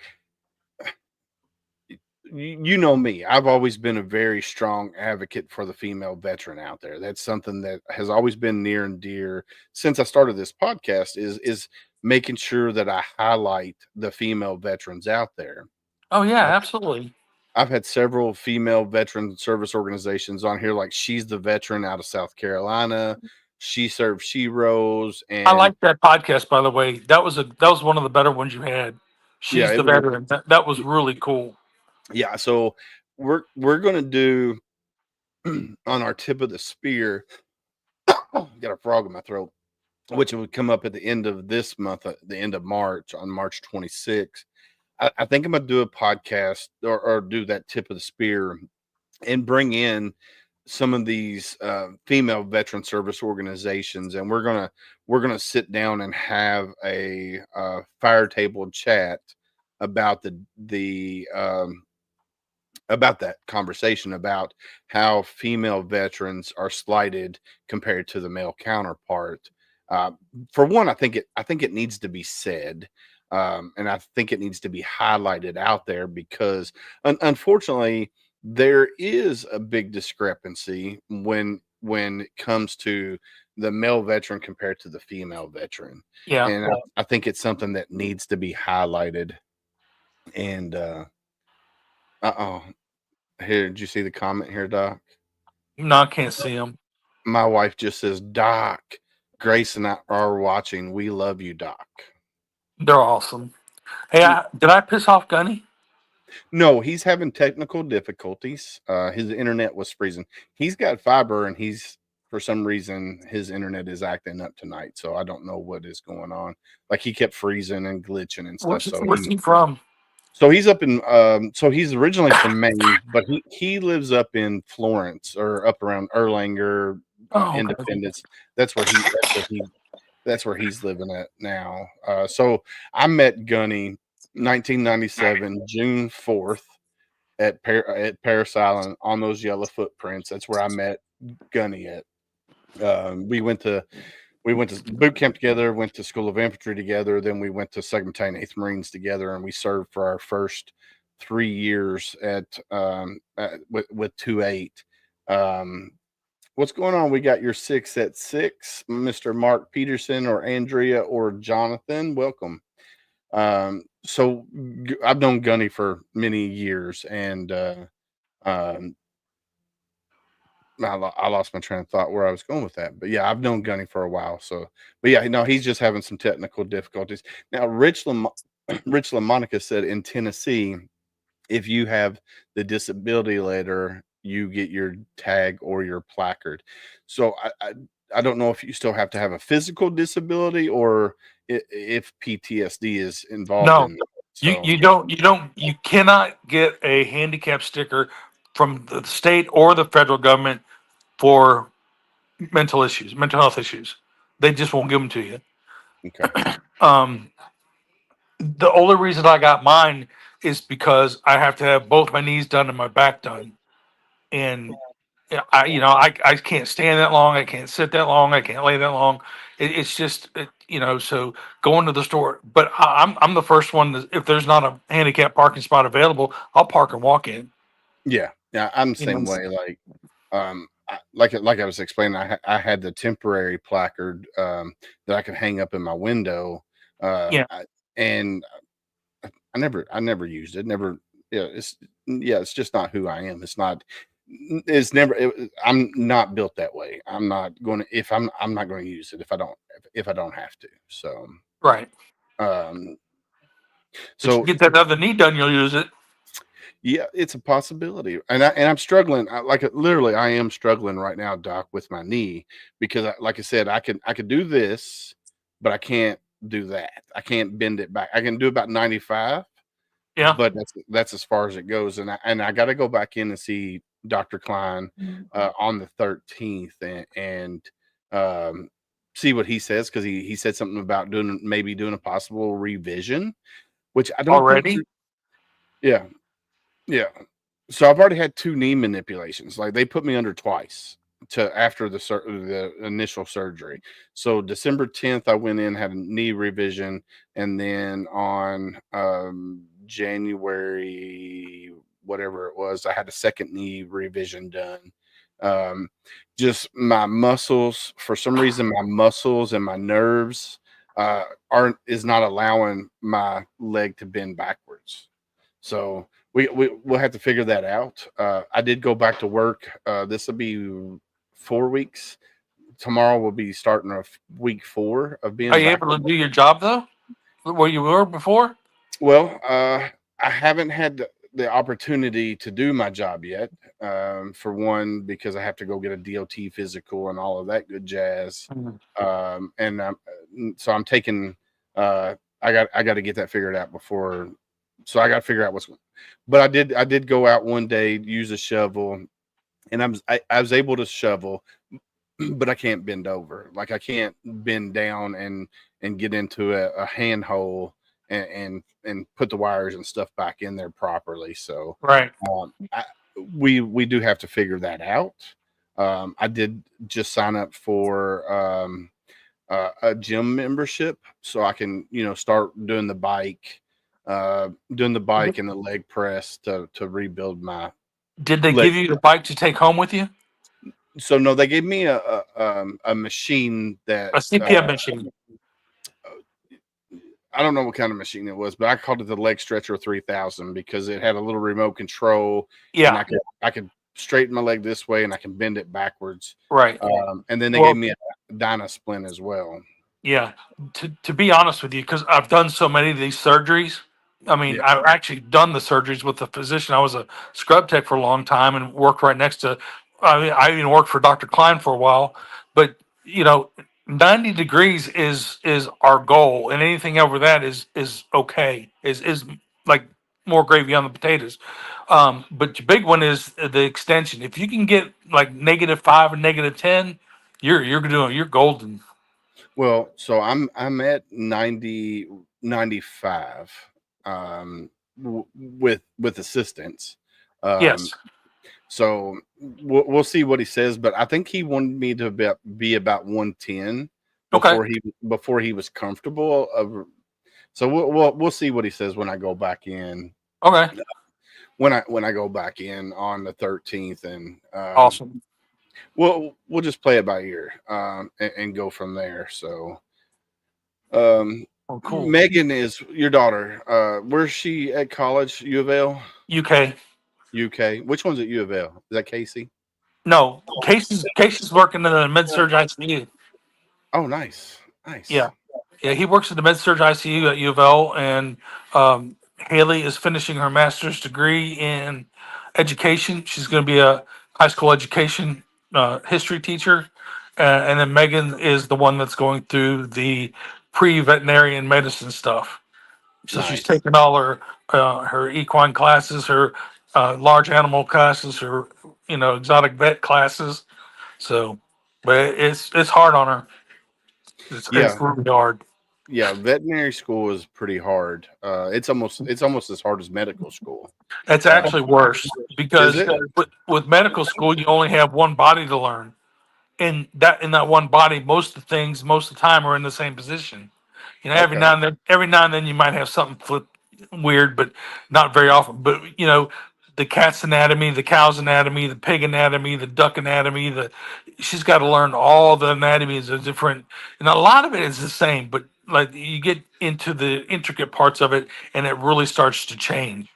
you know me, I've always been a very strong advocate for the female veteran out there. That's something that has always been near and dear since I started this podcast, is making sure that I highlight the female veterans out there. Oh yeah, I've, absolutely. I've had several female veteran service organizations on here, like She's the Veteran out of South Carolina. She Served She Rose, I and like that podcast, by the way. That was one of the better ones you had. yeah, She's the veteran. That was really cool. yeah. So we're gonna do on our tip of the spear. Got a frog in my throat, which would come up at the end of this month, at the end of March, on March 26th. I think I'm gonna do a podcast or do that tip of the spear and bring in some of these female veteran service organizations, and we're gonna sit down and have a fire table chat about the about that conversation about how female veterans are slighted compared to the male counterpart. Uh, for one, I think it needs to be said, and I think it needs to be highlighted out there because, unfortunately, there is a big discrepancy when it comes to the male veteran compared to the female veteran, Yeah. and I think it's something that needs to be highlighted. And oh, here, did you see the comment here, Doc? No, I can't see them. My wife just says, Doc, Grace and I are watching. We love you, Doc. They're awesome. Hey, did I piss off Gunny? No, he's having technical difficulties. His internet was freezing. He's got fiber, and for some reason, his internet is acting up tonight. So I don't know what is going on. Like, he kept freezing and glitching and stuff. Where's he from? So he's up in so he's originally from Maine, but he lives up in Florence or up around Erlanger, Oh, okay. Independence. That's where he That's where he's living at now. So I met Gunny 1997, June 4th at Paris Island on those yellow footprints. That's where I met Gunny at. We went to boot camp together, went to School of Infantry together, then we went to 2nd Battalion, 8th Marines together, and we served for our first 3 years with 2-8. What's going on? We got your 6 at 6, Mr. Mark Peterson or Andrea or Jonathan. Welcome. So I've known Gunny for many years, and I lost my train of thought where I was going with that. But yeah, I've known Gunny for a while. So, but yeah, no, he's just having some technical difficulties. Now, Rich LaMonica said in Tennessee, if you have the disability letter, you get your tag or your placard. So I don't know if you still have to have a physical disability or if PTSD is involved No, in it. So, you cannot get a handicap sticker from the state or the federal government for mental health issues. They just won't give them to you. okay. The only reason I got mine is because I have to have both my knees done and my back done, and I can't stand that long. I can't sit that long. I can't lay that long. It's just so going to the store. But I'm the first one that, if there's not a handicap parking spot available, I'll park and walk in. Yeah. I'm the You know? same way. Like I was explaining, I had the temporary placard that I could hang up in my window. Yeah. And I never used it. Never. It's just not who I am. I'm not built that way. I'm not going to, if I'm not going to use it if I don't have to. So, Right. um, So so get that other knee done, you'll use it. yeah, it's a possibility. And I'm struggling. Literally, I am struggling right now, Doc, with my knee because like I said, I could do this, but I can't do that. I can't bend it back. I can do about 95. Yeah. But that's as far as it goes, and I got to go back in and see Dr. Klein on the 13th and see what he says, because he said something about maybe doing a possible revision, which I don't Already? think. Yeah. So I've already had 2 knee manipulations. Like, they put me under twice after the initial surgery. So December 10th, I went in, had a knee revision, and then on January, whatever it was, I had a second knee revision done. Just my muscles, for some reason, my muscles and my nerves is not allowing my leg to bend backwards. So we'll have to figure that out. I did go back to work. This will be 4 weeks. Tomorrow will be starting week 4 of being Are you back. able to do your job though, where you were before? Well, I haven't had the opportunity to do my job yet. For one, because I have to go get a DOT physical and all of that good jazz. So I'm taking. I got to get that figured out before. So I got to figure out what's. But I did go out one day, use a shovel, and I was able to shovel, but I can't bend over. Like, I can't bend down and get into a hand hole and put the wires and stuff back in there properly. So Right. We do have to figure that out. I did just sign up for a gym membership, so I can start doing the bike and the leg press to rebuild my Did they leg. give you the bike to take home with you? So no, they gave me a machine that A CPM machine. I don't know what kind of machine it was, but I called it the Leg Stretcher 3000 because it had a little remote control. Yeah. And I could straighten my leg this way and I can bend it backwards. Right. And then they gave me a Dynasplint as well. Yeah. To be honest with you, because I've done so many of these surgeries. I mean, I've actually done the surgeries with the physician. I was a scrub tech for a long time and worked right next to. I even worked for Dr. Klein for a while, but 90 degrees is our goal, and anything over that is okay. Is like more gravy on the potatoes. But the big one is the extension. If you can get like -5 and -10, you're golden. Well, so I'm at 90 95 with assistance. Um Yes. so we'll see what he says, but I think he wanted me to be about 110 Okay. before he was comfortable of. So we'll see what he says when I go back in Okay. when I go back in on the 13th, and Awesome. we'll just play it by ear, and go from there. So um, Oh, cool. Megan is your daughter. Where's she at college? U of L, UK. UK. Which one's at U of L? Is that Casey? No, Casey's working in the med surg ICU. Oh, nice, nice. Yeah. Yeah, he works at the med surg ICU at U of L, and Haley is finishing her master's degree in education. She's going to be a high school education history teacher, and then Megan is the one that's going through the pre-veterinarian medicine stuff. So she's Nice. taking all her equine classes, her large animal classes, her exotic vet classes. So, but it's hard on her. It's Yeah, really hard. yeah. Veterinary school is pretty hard. It's almost as hard as medical school. It's Uh, actually worse is because it? with medical school, you only have one body to learn. And that in that one body, most of the things, most of the time, are in the same position. Every Okay. now and then, you might have something flip weird, but not very often. But the cat's anatomy, the cow's anatomy, the pig anatomy, the duck anatomy. She's got to learn all the anatomies of different, and a lot of it is the same. But like you get into the intricate parts of it, and it really starts to change.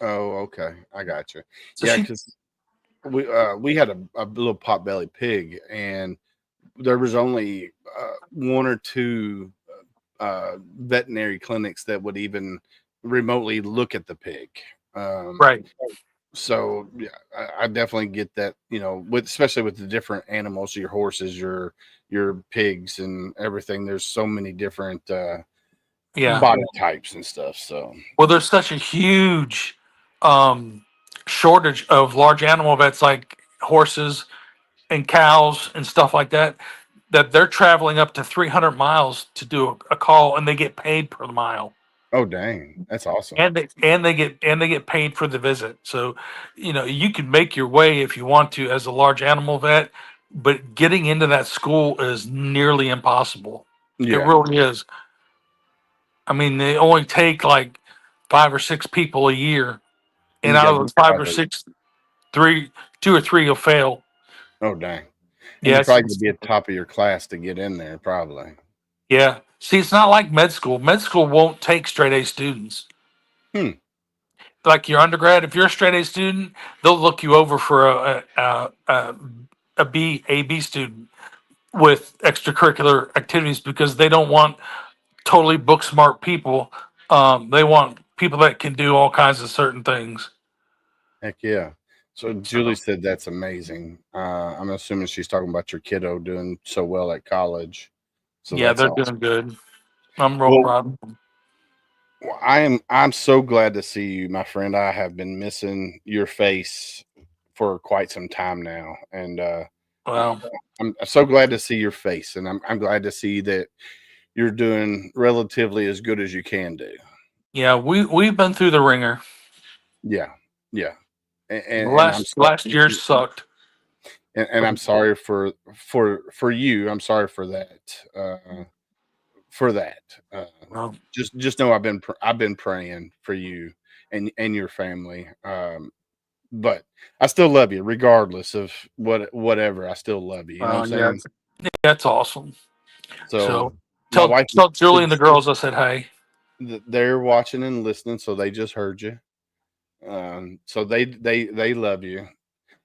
Oh, okay. I got you. So Yeah, she, because we had a little potbelly pig, and there was only one or two veterinary clinics that would even remotely look at the pig. Um, right? so yeah, I definitely get that. With especially with the different animals, your horses, your pigs, and everything. There's so many different Yeah. body types and stuff. So Well, there's such a huge um, shortage of large animal vets like horses and cows and stuff like that, that they're traveling up to 300 miles to do a call, and they get paid per mile, oh dang, that's awesome. and they get paid for the visit. So, you can make your way if you want to as a large animal vet, but getting into that school is nearly impossible. It Yeah, really is. I mean, they only take like 5 or 6 people a year, and and you out got of to those be 5 or 6, two or three will fail. oh dang. And Yeah, you're it's, probably gonna be at the top of your class to get in there, probably. yeah. See, it's not like med school. Med school won't take straight A students. Hmm. Like your undergrad, if you're a straight A student, they'll look you over for a B student with extracurricular activities because they don't want totally book smart people. They want people that can do all kinds of certain things. Heck yeah. So Julie So said that's amazing. I'm assuming she's talking about your kiddo doing so well at college. So yeah, that's they're awesome. doing good. I'm real Well, proud of them. I'm so glad to see you, my friend. I have been missing your face for quite some time now, and Well, I'm so glad to see your face, and I'm glad to see that you're doing relatively as good as you can do. yeah, we've been through the ringer. Yeah, yeah, and I'm Last year sucked. and I'm sorry for you. I'm sorry for that. For that. Well, Just know I've been praying for you and your family. But I still love you, regardless of whatever. I still love you. You know what I'm yeah, saying? that's awesome. So So my tell wife, tell Julie and the girls I said hey. they're watching and listening, so they just heard you. So they love you.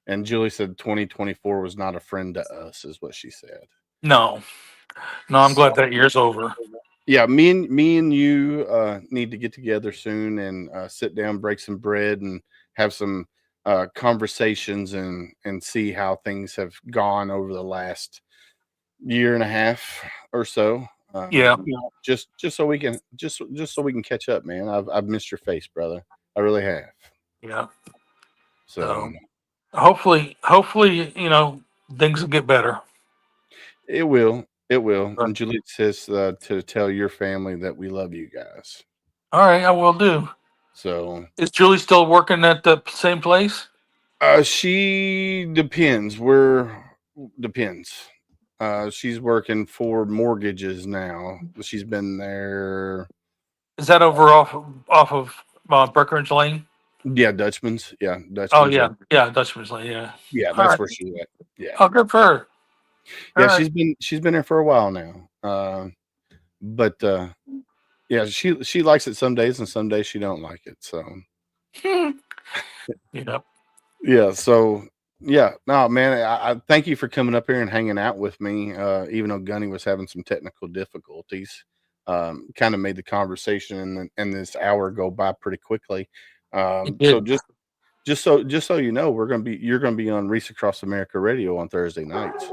And Julie said 2024 was not a friend to us, is what she said. No, no, I'm So glad that year's over. yeah, me and you need to get together soon and sit down, break some bread, and have some conversations and see how things have gone over the last year and a half or so. Yeah, Just so we can just so we can catch up, man. I've missed your face, brother. I really have. yeah. So So hopefully, things will get better. it will. It will. Right. And Julie says to tell your family that we love you guys. All right, I will do. So Is Julie still working at the same place? she depends. Where depends. She's working for mortgages now. She's been there. Is that over off of Breckenridge Lane? Yeah, Dutchman's. Yeah, Oh Dutchman's. yeah, yeah, Dutchman's Lane. Yeah. Yeah, All that's right. where she's at. Yeah, Oh, good for her. All yeah. right. She's been there for a while now. But yeah, she likes it some days, and some days she don't like it. So Yeah. yeah, so yeah, no, man, I thank you for coming up here and hanging out with me. Even though Gunny was having some technical difficulties, kind of made the conversation and this hour go by pretty quickly. It So did. just so you know, you're gonna be on Reese Across America Radio on Thursday nights,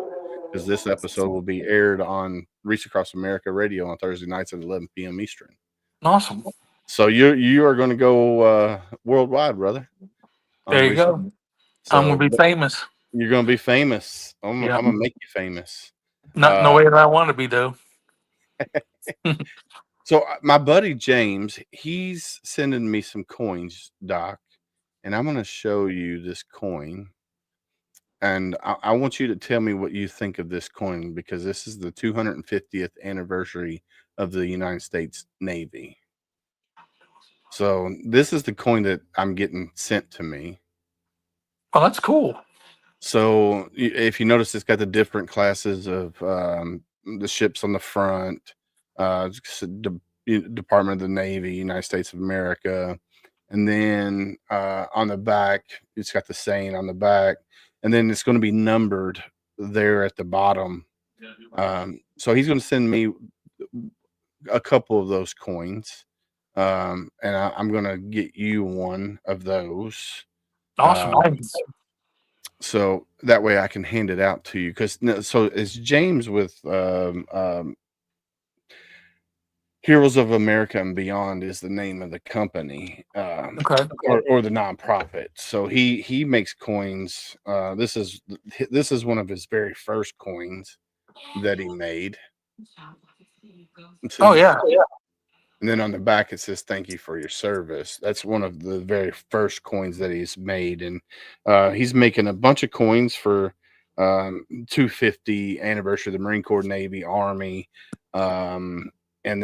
because this episode will be aired on Reese Across America Radio on Thursday nights at 11 p.m. Eastern. Awesome. So you are going to go worldwide, brother. There On you Reese. go. I'm So gonna be famous. you're going to be famous. I'm Yeah. gonna make you famous. Not in the way that I want to be though. So my buddy James, he's sending me some coins, Doc, and I'm going to show you this coin. And I want you to tell me what you think of this coin, because this is the 250th anniversary of the United States Navy. So this is the coin that I'm getting sent to me. Oh, that's cool. So if you notice, it's got the different classes of the ships on the front, Department of the Navy, United States of America. And then on the back, it's got the saying on the back. And then it's going to be numbered there at the bottom. So he's going to send me a couple of those coins. And I'm going to get you one of those. Awesome. Thanks. So that way I can hand it out to you. Because so it's James with Heroes of America and Beyond is the name of the company, Okay. or the nonprofit. So he makes coins. This is one of his very first coins that he made. So Oh yeah. and then on the back it says "Thank you for your service." That's one of the very first coins that he's made, and he's making a bunch of coins for 250 anniversary of the Marine Corps, Navy, Army, and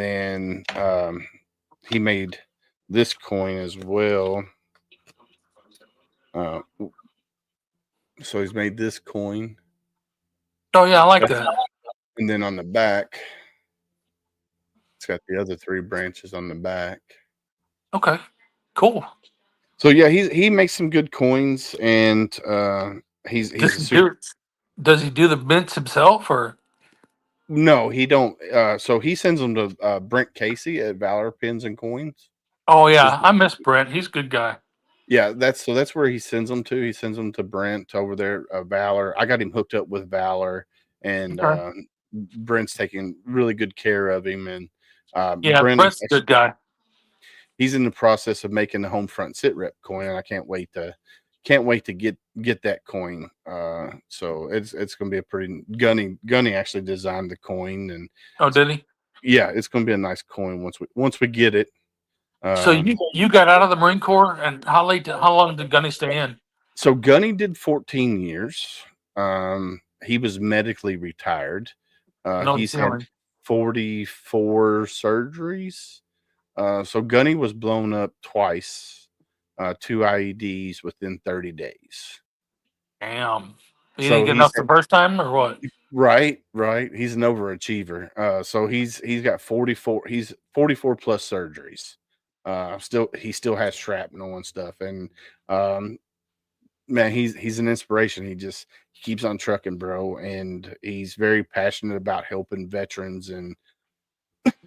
then he made this coin as well. So he's made this coin, Oh yeah, I like that. and then on the back, it's got the other three branches on the back. Okay. Cool. So yeah, he makes some good coins, and he's a super. Does he do the mints himself or? No, he don't. So he sends them to Brent Casey at Valor Pins and Coins. Oh yeah, I miss Brent. He's a good guy. Yeah, that's where he sends them to. He sends them to Brent over there, Valor. I got him hooked up with Valor, and Okay. Brent's taking really good care of him. And Yeah, Brent, Brent's a good guy. he's in the process of making the HomeFront Sitrep coin, and I can't wait to get that coin. So it's gonna be a pretty Gunny actually designed the coin, and Oh, did he? yeah, it's gonna be a nice coin once we get it. So you got out of the Marine Corps, and how long did Gunny stay in? So Gunny did 14 years. He was medically retired. No He's had feeling. 44 surgeries. So Gunny was blown up twice, 2 IEDs within 30 days. Damn. You So didn't get he's enough the first time, or what? right. He's an overachiever. So he's got 44. He's 44 plus surgeries. He still has shrapnel and stuff. And man, he's an inspiration. He keeps on trucking, bro. And he's very passionate about helping veterans, and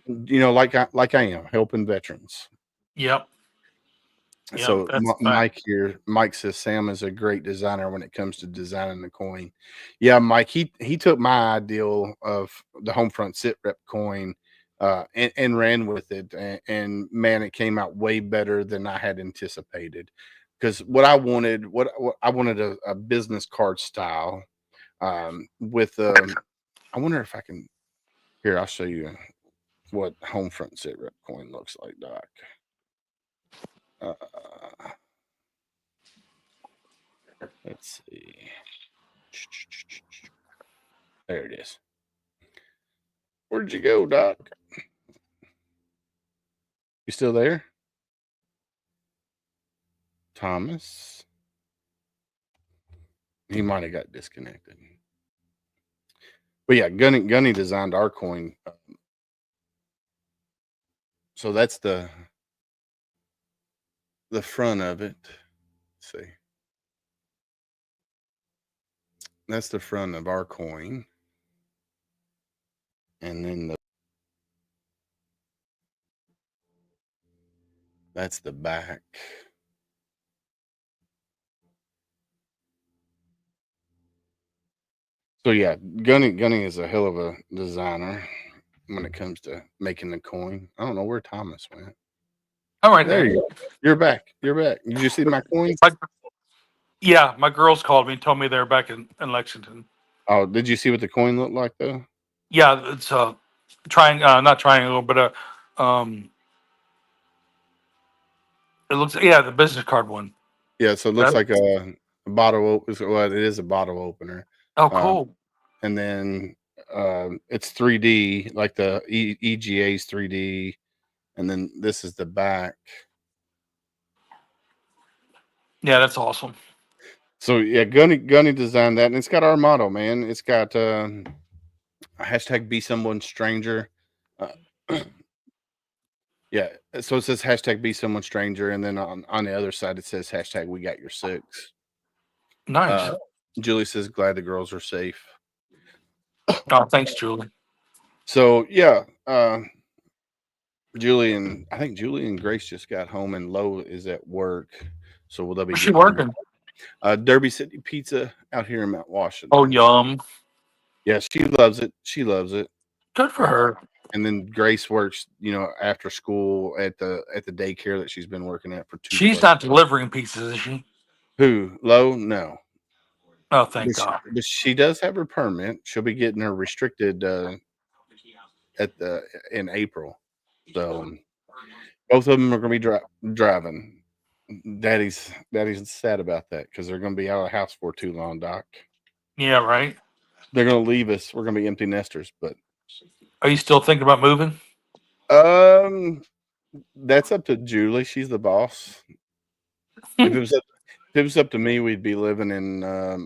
like I am helping veterans. Yep. So That's Mike says Sam is a great designer when it comes to designing the coin. Yeah, Mike, he took my ideal of the HomeFront Sitrep coin and ran with it, and man, it came out way better than I had anticipated. Because what I wanted a business card style with I wonder if I can Here, I'll show you what HomeFront Sitrep coin looks like, Doc. Let's see. There it is. Where'd you go, Doc? You still there? Thomas? He might have got disconnected. But yeah, Gunny designed our coin. So that's the front of it. Let's see. That's the front of our coin. And then that's the back. So yeah, Gunny is a hell of a designer when it comes to making the coin. I don't know where Thomas went. All right, There you go. You're back. Did you see my coin? Yeah, my girls called me and told me they're back in Lexington. Oh, did you see what the coin looked like though? Yeah, it's not triangle, but it looks, yeah, the business card one. Yeah, so it looks like a bottle. Well, it is a bottle opener. Oh, cool. And then it's 3D, like the EGA's 3D, and then this is the back. Yeah, that's awesome. So yeah, Gunny designed that, and it's got our motto, man. It's got hashtag be someone stranger. Yeah, so it says hashtag be someone stranger, and then on the other side it says hashtag we got your six. Nice. Julie says glad the girls are safe. Oh, thanks, Julie. So yeah, Julie and Grace just got home, and Lo is at work. So will they be? Where's she working? Derby City Pizza out here in Mount Washington. Oh, yum. Yeah, she loves it. She loves it. Good for her. And then Grace works, after school at the daycare that she's been working at for 2 She's years. not delivering pizzas, is she? Who? Lo? No. Oh, thank God. But she does have her permit. She'll be getting her restricted in April. So both of them are going to be driving. Daddy's sad about that because they're going to be out of the house for too long, Doc. Yeah, right. They're going to leave us. We're going to be empty nesters. But are you still thinking about moving? That's up to Julie. She's the boss. If it was up to me, we'd be living in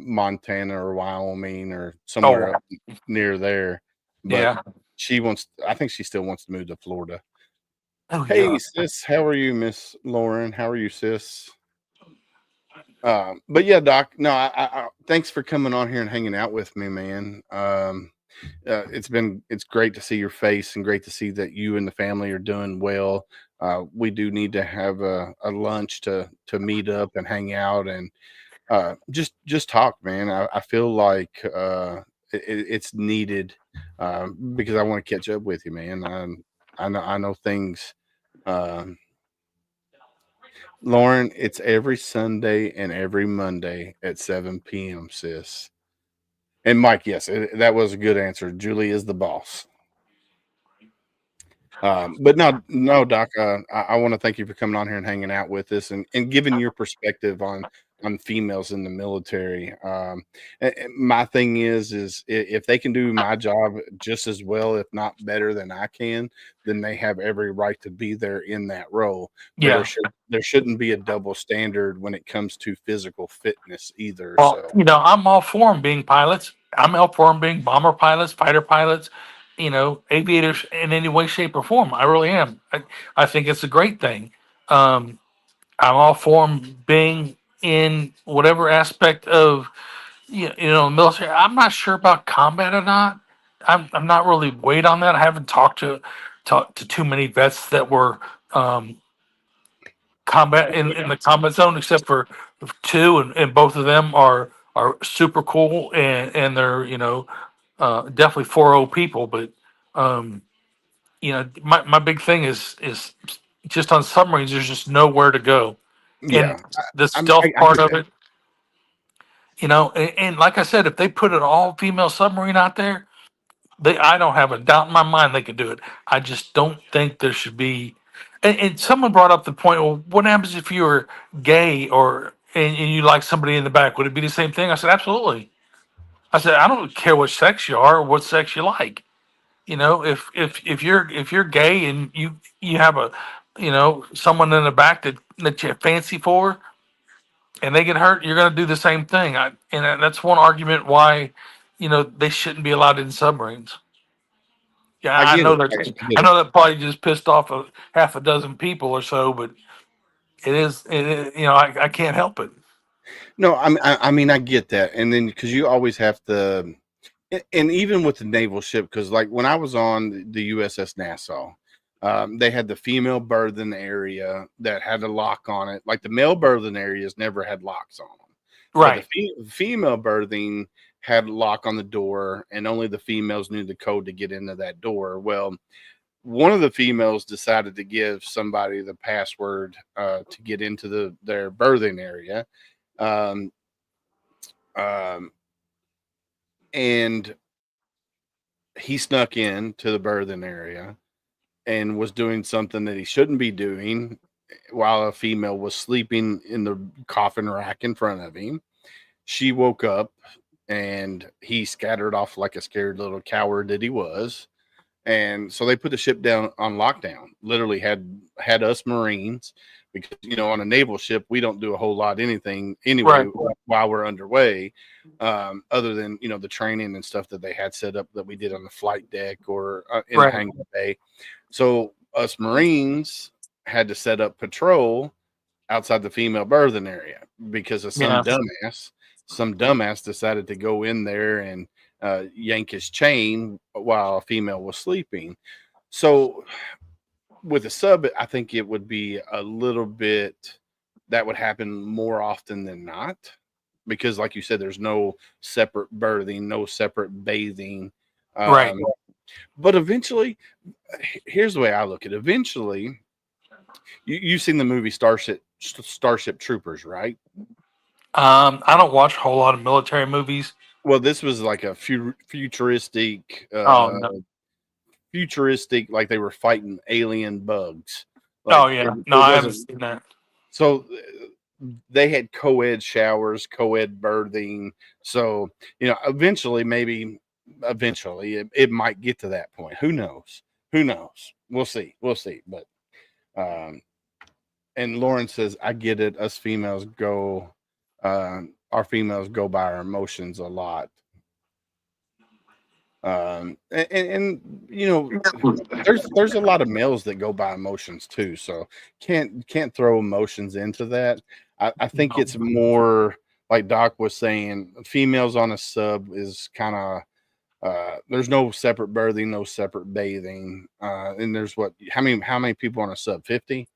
Montana or Wyoming or somewhere up near there. But yeah, I think she still wants to move to Florida. Oh, hey, yeah. Sis, how are you, Miss Lauren? How are you, sis? But yeah, Doc, no, I thanks for coming on here and hanging out with me, man. It's great to see your face and great to see that you and the family are doing well. We do need to have a lunch to meet up and hang out and just talk, man. I feel like it's needed because I want to catch up with you, man. I know things. Lauren, it's every Sunday and every Monday at 7 p.m., sis. And Mike, yes, that was a good answer. Julie is the boss. But no, Doc, I want to thank you for coming on here and hanging out with us and giving your perspective on females in the military. My thing is if they can do my job just as well, if not better than I can, then they have every right to be there in that role. But yeah, there shouldn't be a double standard when it comes to physical fitness either. Well, I'm all for them being pilots. I'm all for them being bomber pilots, fighter pilots, aviators in any way, shape, or form. I really am. I think it's a great thing. I'm all for them being in whatever aspect of, military. I'm not sure about combat or not. I'm not really weighed on that. I haven't talked to too many vets that were combat in the combat zone, except for two, and both of them are super cool and they're definitely 4-0 people. But my big thing is just on submarines. There's just nowhere to go. Yeah, and the stealth part of it. And like I said, if they put an all-female submarine out there, I don't have a doubt in my mind they could do it. I just don't think there should be. And someone brought up the point. Well, what happens if you were gay or and you like somebody in the back? Would it be the same thing? I said absolutely. I said I don't care what sex you are or what sex you like. You know, if you're gay and you have a someone in the back that you fancy for and they get hurt, you're going to do the same thing. That's one argument why they shouldn't be allowed in submarines. Yeah, I I get know it. that. I get I it. know that probably just pissed off half a dozen people or so, but I can't help it. No, I mean, I get that. And then because you always have to, and even with the naval ship, because like when I was on the USS Nassau, they had the female berthing area that had a lock on it. Like the male berthing areas never had locks on them, but the Right. female berthing had a lock on the door, and only the females knew the code to get into that door. Well, one of the females decided to give somebody the password to get into their berthing area. Um, um, and he snuck in to the berthing area and was doing something that he shouldn't be doing while a female was sleeping in the coffin rack in front of him. She woke up and he scattered off like a scared little coward that he was. And so they put the ship down on lockdown. Literally had us Marines, because on a naval ship we don't do a whole lot anything anyway Right. while we're underway, other than the training and stuff that they had set up that we did on the flight deck or in the Right. hangar bay. So us Marines had to set up patrol outside the female berthing area because of Yeah. some dumbass decided to go in there and yank his chain while a female was sleeping. So with a sub, I think it would be a little bit that would happen more often than not, because like you said, there's no separate berthing, no separate bathing. Right. But eventually, here's the way I look at it. Eventually, you've seen the movie Starship Troopers, right? I don't watch a whole lot of military movies. Well, this was like a futuristic, Oh no. like they were fighting alien bugs. Oh Like yeah. it No, I haven't wasn't. seen that. So they had co-ed showers, co-ed birthing. So eventually it might get to that point. Who knows? We'll see. But and Lauren says, I get it. Us females go, our females go by our emotions a lot. And there's a lot of males that go by emotions too, so can't throw emotions into that. I think it's more like Doc was saying, females on a sub is kind of there's no separate berthing, no separate bathing, and there's how many people on a sub? 50?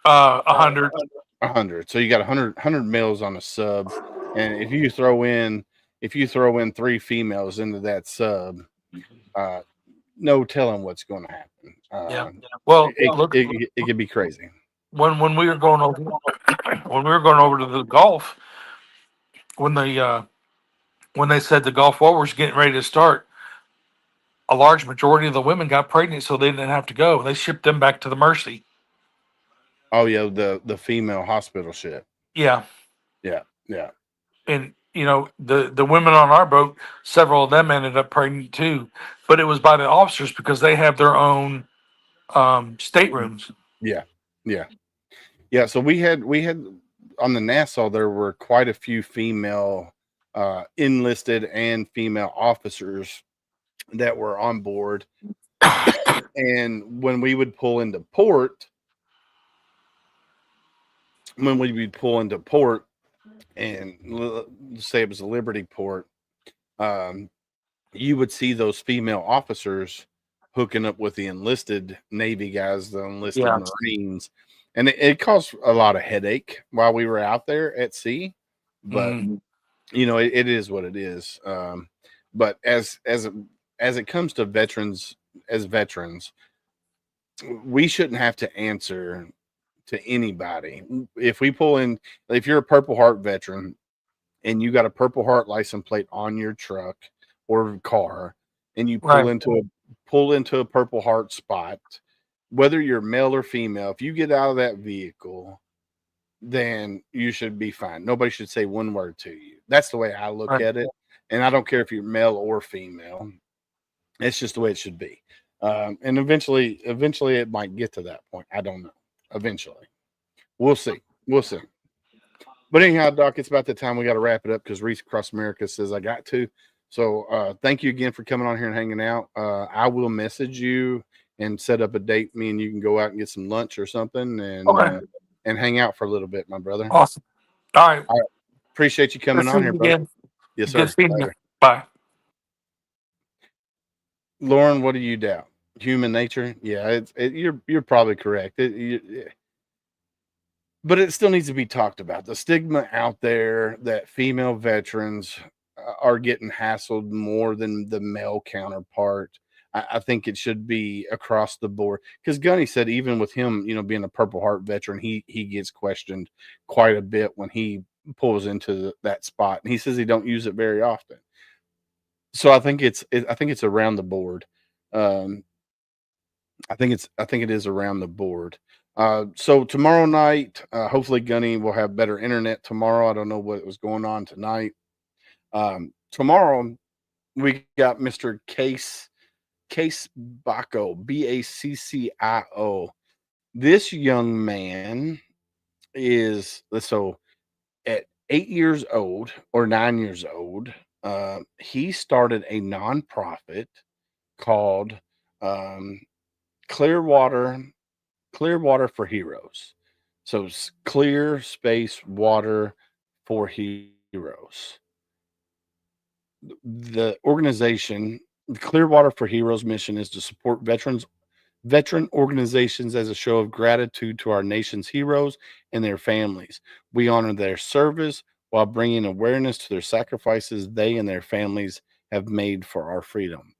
100. 100. So you got 100 males on a sub, and if you throw in 3 females into that sub, no telling what's going to happen. Yeah. Well, look, It could be crazy. when we were going over to the Gulf, when they said the Gulf War was getting ready to start, a large majority of the women got pregnant, so they didn't have to go. They shipped them back to the Mercy. Oh yeah, the female hospital ship. Yeah. Yeah. And the women on our boat, several of them ended up pregnant too, but it was by the officers because they have their own staterooms. Yeah. So we had on the Nassau, there were quite a few female enlisted and female officers that were on board. And when we would pull into port, and let's say it was a Liberty port, you would see those female officers hooking up with the enlisted Navy guys, the enlisted Marines, and it caused a lot of headache while we were out there at sea. But it is what it is. But as it comes to veterans, we shouldn't have to answer to anybody. If you're a Purple Heart veteran and you got a Purple Heart license plate on your truck or car, and you Right. pull into a Purple Heart spot, whether you're male or female, if you get out of that vehicle, then you should be fine. Nobody should say one word to you. That's the way I look Right. at it. And I don't care if you're male or female. It's just the way it should be. And eventually it might get to that point. I don't know. Eventually. We'll see. We'll see. But anyhow, Doc, it's about the time we got to wrap it up because Reese Across America says I got to. So thank you again for coming on here and hanging out. I will message you and set up a date. Me and you can go out and get some lunch or something Okay. and hang out for a little bit, my brother. Awesome. All right. Appreciate you coming Good on seeing here, you brother. again. Yes, Good sir. seeing you. Later. Bye. Lauren, what do you doubt? Human nature? Yeah, you're probably correct. But it still needs to be talked about. The stigma out there that female veterans are getting hassled more than the male counterpart. I think it should be across the board because Gunny said even with him, being a Purple Heart veteran, he gets questioned quite a bit when he pulls into that spot, and he says he don't use it very often. So I think it's around the board. I think it is around the board. So tomorrow night, hopefully Gunny will have better internet tomorrow. I don't know what was going on tonight. Tomorrow we got Mr. Case Bacco, Baccio. This young man is so at 8 years old or 9 years old. He started a nonprofit called Clearwater for Heroes. So clear space water for heroes. The organization, Clearwater for Heroes mission is to support veteran organizations as a show of gratitude to our nation's heroes and their families. We honor their service while bringing awareness to their sacrifices they and their families have made for our freedom.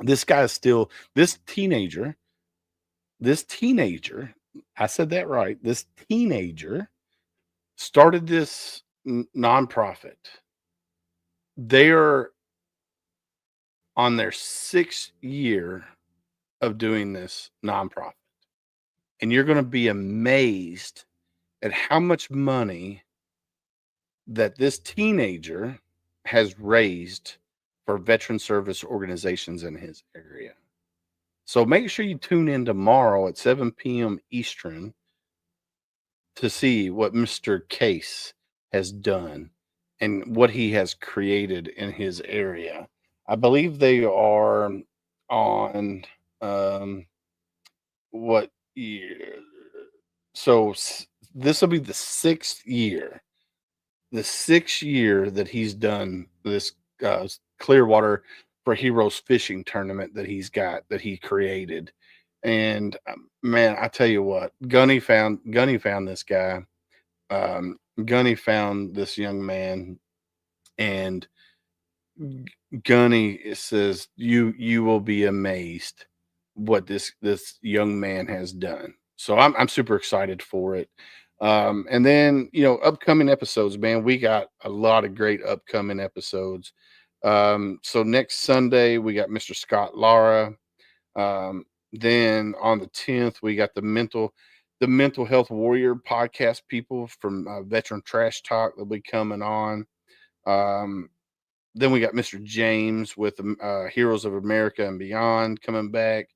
This guy is still this teenager, I said that right. This teenager started this nonprofit. They are on their 6th year of doing this nonprofit. And you're going to be amazed at how much money that this teenager has raised for veteran service organizations in his area. So make sure you tune in tomorrow at 7 p.m. Eastern to see what Mr. Case has done and what he has created in his area. I believe they are on what year? So this will be the 6th year. The 6th year that he's done this Clearwater for Heroes fishing tournament that he created. And man, I tell you what, Gunny found this guy. Gunny found this young man, and Gunny says you will be amazed what this young man has done. So I'm super excited for it. And then upcoming episodes, man, we got a lot of great upcoming episodes. So next Sunday we got Mr. Scott Lara. Then on the 10th we got the mental health warrior podcast people from Veteran Trash Talk that'll be coming on. Then we got Mr. James with Heroes of America and Beyond coming back.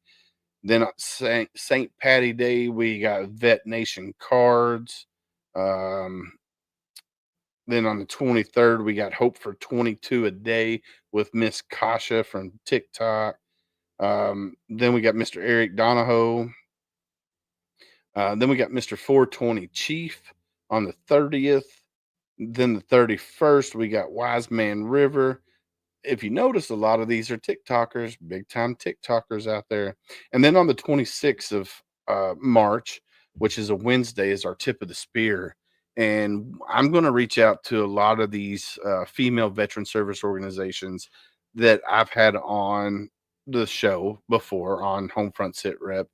Then on St. Patty Day, we got Vet Nation Cards. Then on the 23rd, we got Hope for 22 a Day with Miss Kasha from TikTok. Then we got Mr. Eric Donahoe. Then we got Mr. 420 Chief on the 30th. Then the 31st, we got Wise Man River. If you notice, a lot of these are TikTokers, big time TikTokers out there. And then on the 26th of March, which is a Wednesday, is our Tip of the Spear. And I'm going to reach out to a lot of these female veteran service organizations that I've had on the show before on Homefront Sitrep.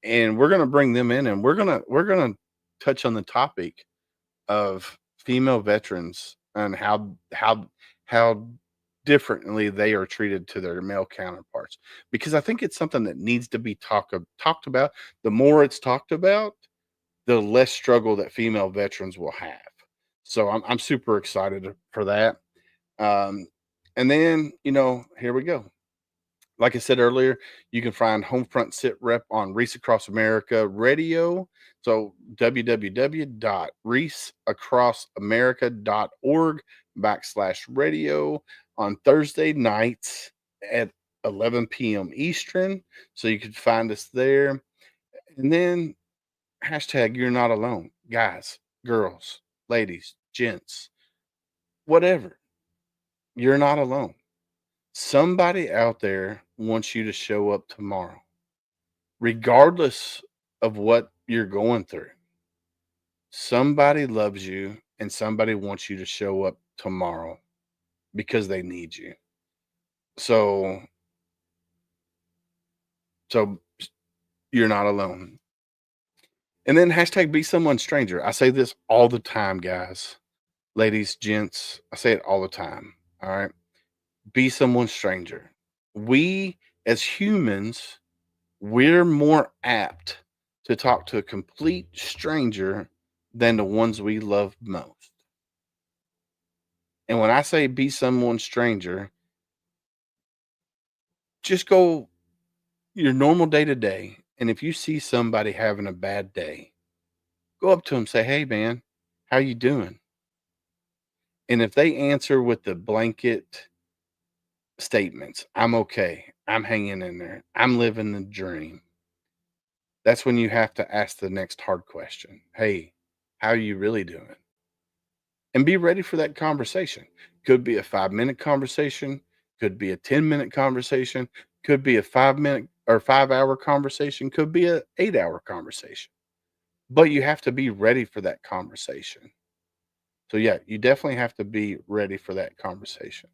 And we're going to bring them in, and we're going to touch on the topic of female veterans and how differently they are treated to their male counterparts, because I think it's something that needs to be talked about. The more it's talked about, the less struggle that female veterans will have. So I'm super excited for that. Um, and then, here we go. Like I said earlier, you can find Homefront Sitrep on Reese Across America Radio. So www.reaseacrossamerica.org/radio on Thursday nights at 11 p.m. Eastern. So you can find us there. And then hashtag you're not alone. Guys, girls, ladies, gents, whatever. You're not alone. Somebody out there wants you to show up tomorrow, regardless of what you're going through. Somebody loves you and somebody wants you to show up tomorrow because they need you. So you're not alone. And then hashtag be someone stranger. I say this all the time, guys, ladies, gents. I say it all the time. All right. Be someone stranger. We as humans, we're more apt to talk to a complete stranger than the ones we love most. And when I say be someone stranger, just go your normal day to day. And if you see somebody having a bad day, go up to them, say, "Hey man, how you doing?" And if they answer with the blanket statements, "I'm okay, I'm hanging in there, I'm living the dream," that's when you have to ask the next hard question. "Hey, how are you really doing?" And be ready for that conversation. Could be a 5-minute conversation, could be a 10-minute conversation, could be a 5-minute or 5-hour conversation, could be a 8-hour conversation. But you have to be ready for that conversation. So yeah, you definitely have to be ready for that conversation.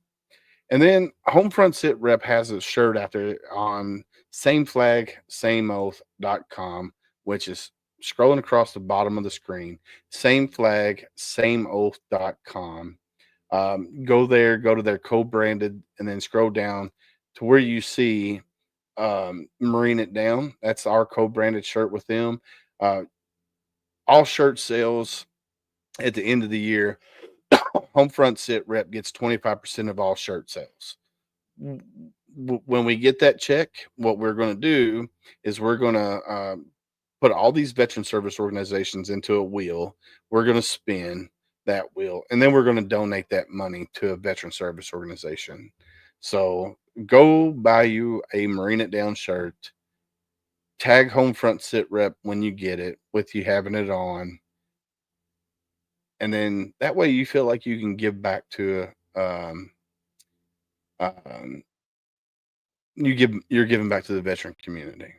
And then Homefront Sitrep has a shirt out there on sameflagsameoath.com, which is scrolling across the bottom of the screen. Sameflagsameoath.com. Go there, go to their co-branded, and then scroll down to where you see Marine It Down. That's our co-branded shirt with them. All shirt sales at the end of the year, Homefront Sitrep gets 25% of all shirt sales. When we get that check, what we're going to do is we're going to put all these veteran service organizations into a wheel. We're going to spin that wheel, and then we're going to donate that money to a veteran service organization. So go buy you a Marine It Down shirt. Tag Homefront Sitrep when you get it, with you having it on. And then that way you feel like you can give back to you're giving back to the veteran community.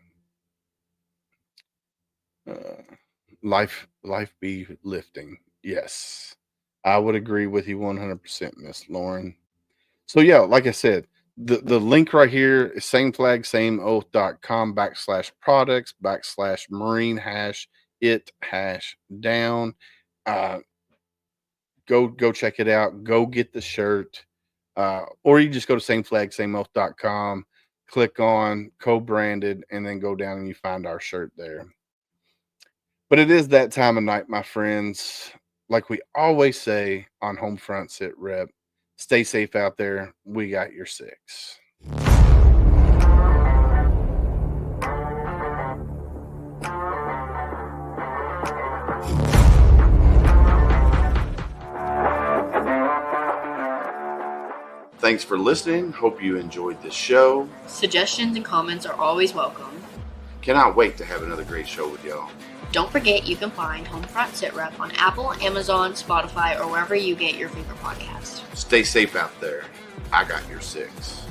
Life be lifting. Yes, I would agree with you 100%, Miss Lauren. So yeah, like I said, the link right here is sameflagsameoath.com/products/Marine #it#down. Go check it out. Go get the shirt. Or you just go to sameflagsameoath.com, click on co-branded, and then go down and you find our shirt there. But it is that time of night, my friends. Like we always say on Homefront Sitrep, stay safe out there. We got your six. Thanks for listening. Hope you enjoyed this show. Suggestions and comments are always welcome. Cannot wait to have another great show with y'all. Don't forget you can find Homefront Sitrep on Apple, Amazon, Spotify, or wherever you get your favorite podcasts. Stay safe out there. I got your six.